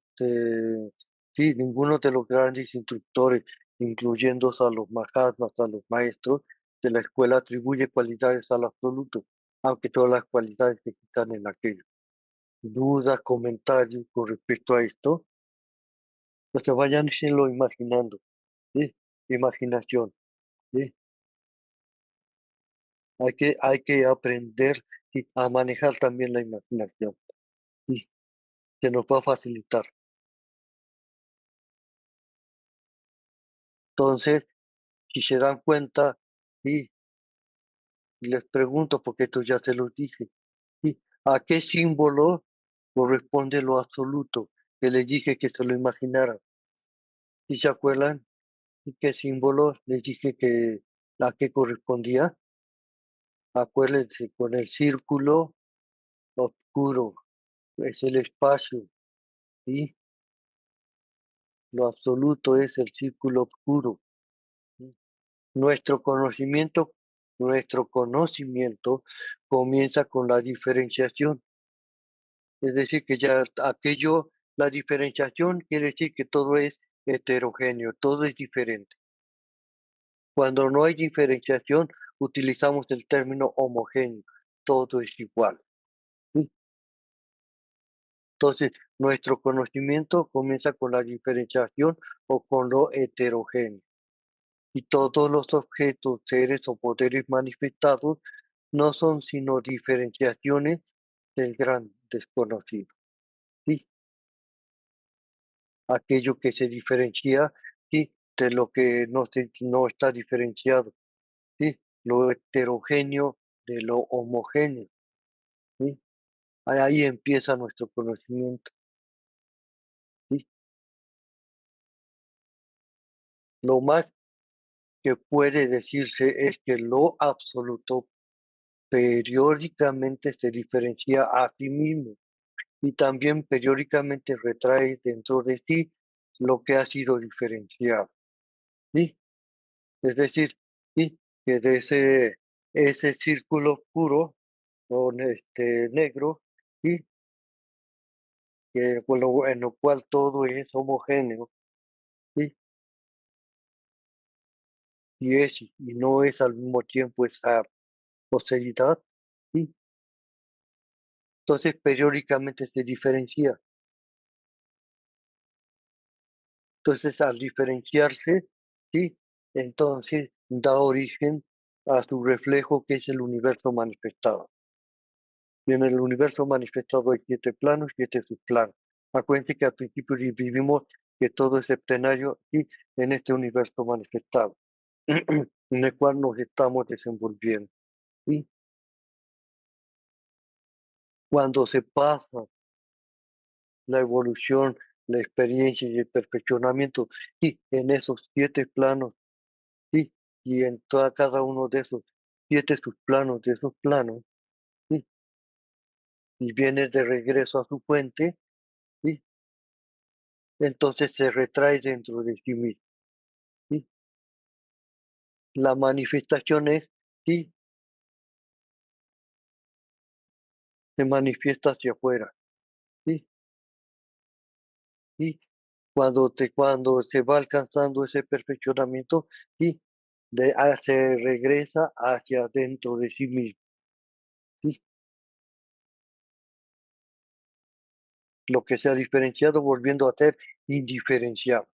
A: sí, ninguno de los grandes instructores, incluyendo a los Mahatmas, a los maestros de la escuela, atribuye cualidades al absoluto, aunque todas las cualidades que están en aquello. Dudas, comentarios con respecto a esto, pues se vayan lo imaginando, ¿sí? Imaginación, ¿sí? Hay que aprender ¿sí? a manejar también la imaginación, ¿sí? Que nos va a facilitar. Entonces, si se dan cuenta, ¿sí? Les pregunto, porque esto ya se los dije, ¿sí? ¿A qué símbolo corresponde lo absoluto? Que les dije que se lo imaginaran. ¿Sí se acuerdan? ¿Y qué símbolo les dije que a qué correspondía? Acuérdense, con el círculo oscuro, es el espacio, ¿sí? Lo absoluto es el círculo oscuro. ¿Sí? Nuestro conocimiento, nuestro conocimiento comienza con la diferenciación. Es decir, que ya aquello, la diferenciación quiere decir que todo es heterogéneo, todo es diferente. Cuando no hay diferenciación, utilizamos el término homogéneo, todo es igual. ¿Sí? Entonces, nuestro conocimiento comienza con la diferenciación o con lo heterogéneo. Y todos los objetos, seres o poderes manifestados no son sino diferenciaciones del gran desconocido. ¿Sí? Aquello que se diferencia ¿sí? de lo que no está diferenciado. ¿Sí? Lo heterogéneo de lo homogéneo. ¿Sí? Ahí empieza nuestro conocimiento. ¿Sí? Lo más que puede decirse es que lo absoluto periódicamente se diferencia a sí mismo y también periódicamente retrae dentro de sí lo que ha sido diferenciado. ¿Sí? Es decir, ¿sí? que de ese círculo oscuro o negro, ¿sí? En lo cual todo es homogéneo, ¿sí? Y no es al mismo tiempo esa posibilidad, ¿sí? Entonces periódicamente se diferencia. Entonces al diferenciarse, ¿sí? Entonces da origen a su reflejo que es el universo manifestado. Y en el universo manifestado hay 7 planos, 7 subplanos. Acuérdense que al principio vivimos que todo es septenario y en este universo manifestado, en el cual nos estamos desenvolviendo. Y cuando se pasa la evolución, la experiencia y el perfeccionamiento, y en esos 7 planos, sí, y en cada uno de esos 7 subplanos de esos planos, sí, y vienes de regreso a su fuente, sí, entonces se retrae dentro de sí mismo. ¿Sí? La manifestación es, sí, se manifiesta hacia afuera, sí, sí. Cuando se va alcanzando ese perfeccionamiento, sí, se regresa hacia dentro de sí mismo, sí. lo que se ha diferenciado volviendo a ser indiferenciado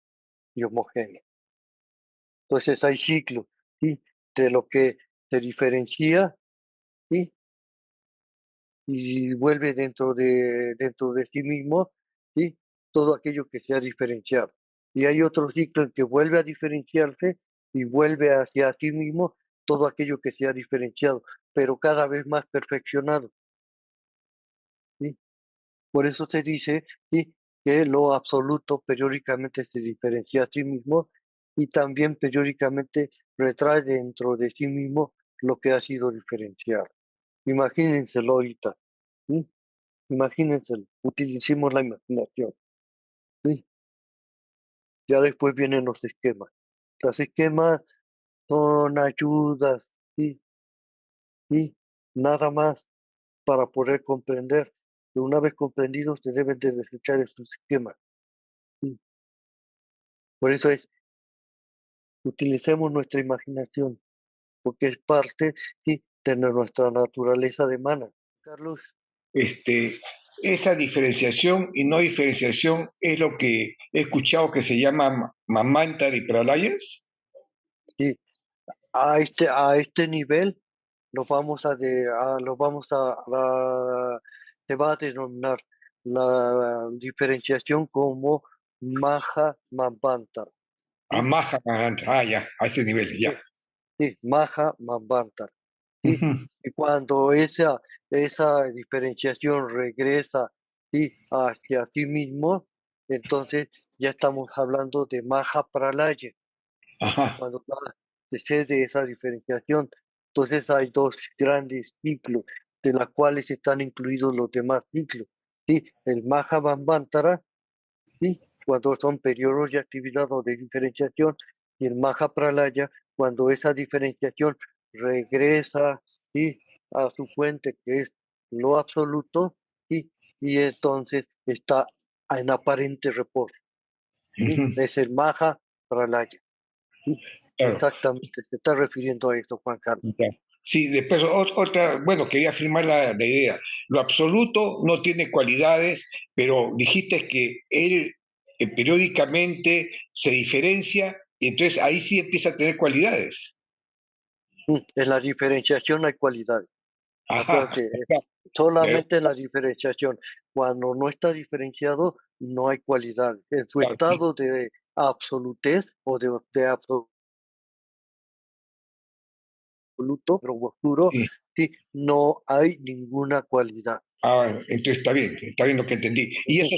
A: y homogéneo. Entonces hay ciclos, ¿sí? De lo que se diferencia, ¿sí? Y vuelve dentro de sí mismo, ¿sí? Todo aquello que se ha diferenciado. Y hay otro ciclo en que vuelve a diferenciarse y vuelve hacia sí mismo todo aquello que se ha diferenciado, pero cada vez más perfeccionado, ¿sí? Por eso se dice, ¿sí? Que lo absoluto periódicamente se diferencia a sí mismo y también periódicamente retrae dentro de sí mismo lo que ha sido diferenciado. Imagínenselo ahorita, ¿sí? Imagínenselo, utilicemos la imaginación, ¿sí? Ya después vienen los esquemas. Los esquemas son ayudas, ¿sí? Y nada más para poder comprender. Y una vez comprendidos, se deben de desechar esos esquemas, ¿sí? Por eso utilicemos nuestra imaginación, porque es parte, ¿sí? De nuestra naturaleza de mana. Carlos,
C: Este, esa diferenciación y no diferenciación es lo que he escuchado que se llama Mamantar y Pralayas.
A: sí, a este nivel se va a denominar la diferenciación como Maha Manvantara, ¿sí?
C: Amaja, ya, a ese nivel, ya.
A: Sí, sí, Maha Manvantara, ¿sí?
C: Ujú.
A: Y cuando esa diferenciación regresa, ¿sí? Hacia sí mismo, entonces ya estamos hablando de Maha Pralaya.
C: Ajá.
A: Cuando se cede esa diferenciación, entonces hay dos grandes ciclos, de los cuales están incluidos los demás ciclos, ¿sí? El Mahabambantara, ¿sí? Cuando son periodos de actividad o de diferenciación, y el Mahapralaya, cuando esa diferenciación regresa, ¿sí? A su fuente, que es lo absoluto, ¿sí? Y entonces está en aparente reposo, ¿sí?
C: Ujú.
A: Es el Mahapralaya. Sí,
C: Claro.
A: exactamente, se está refiriendo a eso, Juan Carlos.
C: Ya. Sí, después otra, bueno, quería afirmar la idea. Lo absoluto no tiene cualidades, pero dijiste que él periódicamente se diferencia y entonces ahí sí empieza a tener cualidades.
A: En la diferenciación hay cualidades.
C: Ajá,
A: Acuérdate,
C: ya,
A: solamente la diferenciación. Cuando no está diferenciado, no hay cualidades. En su
C: claro,
A: estado de absolutez o de absoluto, pero oscuro,
C: sí.
A: sí, no hay ninguna cualidad.
C: Ah, entonces está bien lo que entendí. Y
A: Ujú.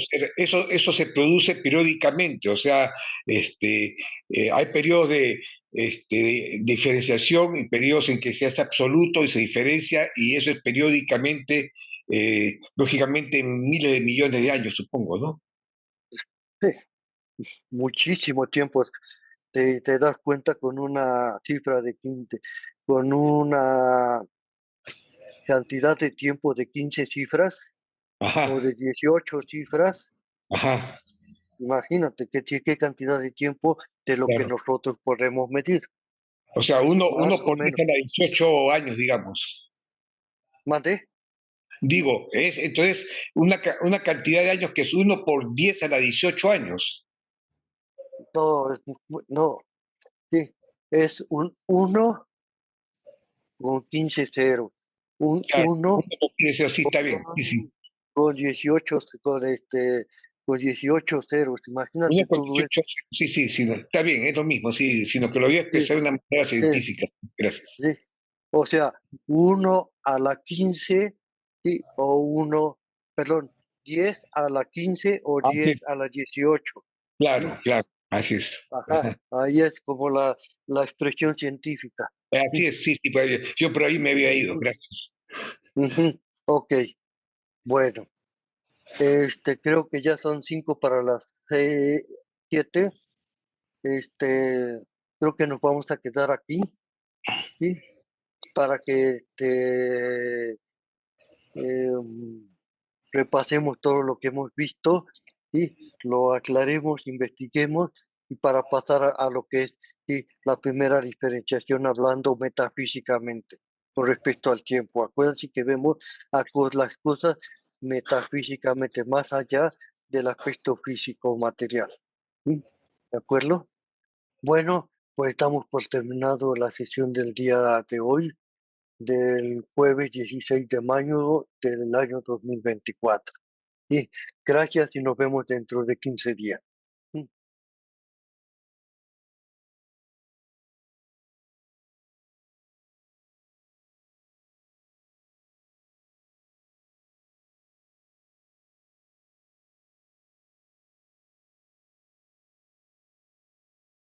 C: eso se produce periódicamente, o sea, hay periodos de diferenciación y periodos en que se hace absoluto y se diferencia, y eso es periódicamente, lógicamente en miles de millones de años, supongo, ¿no?
A: Sí, muchísimo tiempo. Te das cuenta con una cifra de 15, con una cantidad de tiempo de 15 cifras o
C: Ajá,
A: de 18 cifras.
C: ajá,
A: Imagínate qué cantidad de tiempo de lo que
C: claro.
A: nosotros podemos medir,
C: O sea, uno
A: más o
C: por 10
A: menos.
C: a la 18 años, digamos.
A: ¿Mande?
C: Digo, es entonces una cantidad de años que es uno por 10 a la 18 años.
A: No, no, sí, es un 1 con 15 ceros, un
C: Claro,
A: 1
C: uno por 15, sí, está bien, sí, sí.
A: con 18, con 18 ceros.
C: Uno
A: Imagínate
C: por
A: todo eso.
C: 18, sí, sí, sí, está bien, es lo mismo, sí, sino que lo voy a
A: Sí,
C: expresar de una manera
A: sí,
C: científica. Gracias.
A: sí. O sea, 1 a la 15, sí, o perdón, 10 a la 15 o
C: Así
A: 10
C: es,
A: a la 18.
C: claro,
A: ¿Sí?
C: claro, así es.
A: Ajá,
C: Ajá.
A: ahí es como la expresión científica.
C: Así
A: Sí.
C: es, sí, sí, yo por ahí me había ido,
A: Ujú,
C: gracias.
A: ujú. Ok, bueno, creo que ya son 5 para las 7. Creo que nos vamos a quedar aquí, ¿sí? Para que em, repasemos todo lo que hemos visto y lo aclaremos, investiguemos y para pasar a lo que es, sí, la primera diferenciación hablando metafísicamente con respecto al tiempo. Acuérdense que vemos las cosas metafísicamente, más allá del aspecto físico material. ¿Sí? ¿De acuerdo? Bueno, pues damos por terminado la sesión del día de hoy, del jueves 16 de mayo del año 2024. Sí, gracias y nos vemos dentro de 15 días.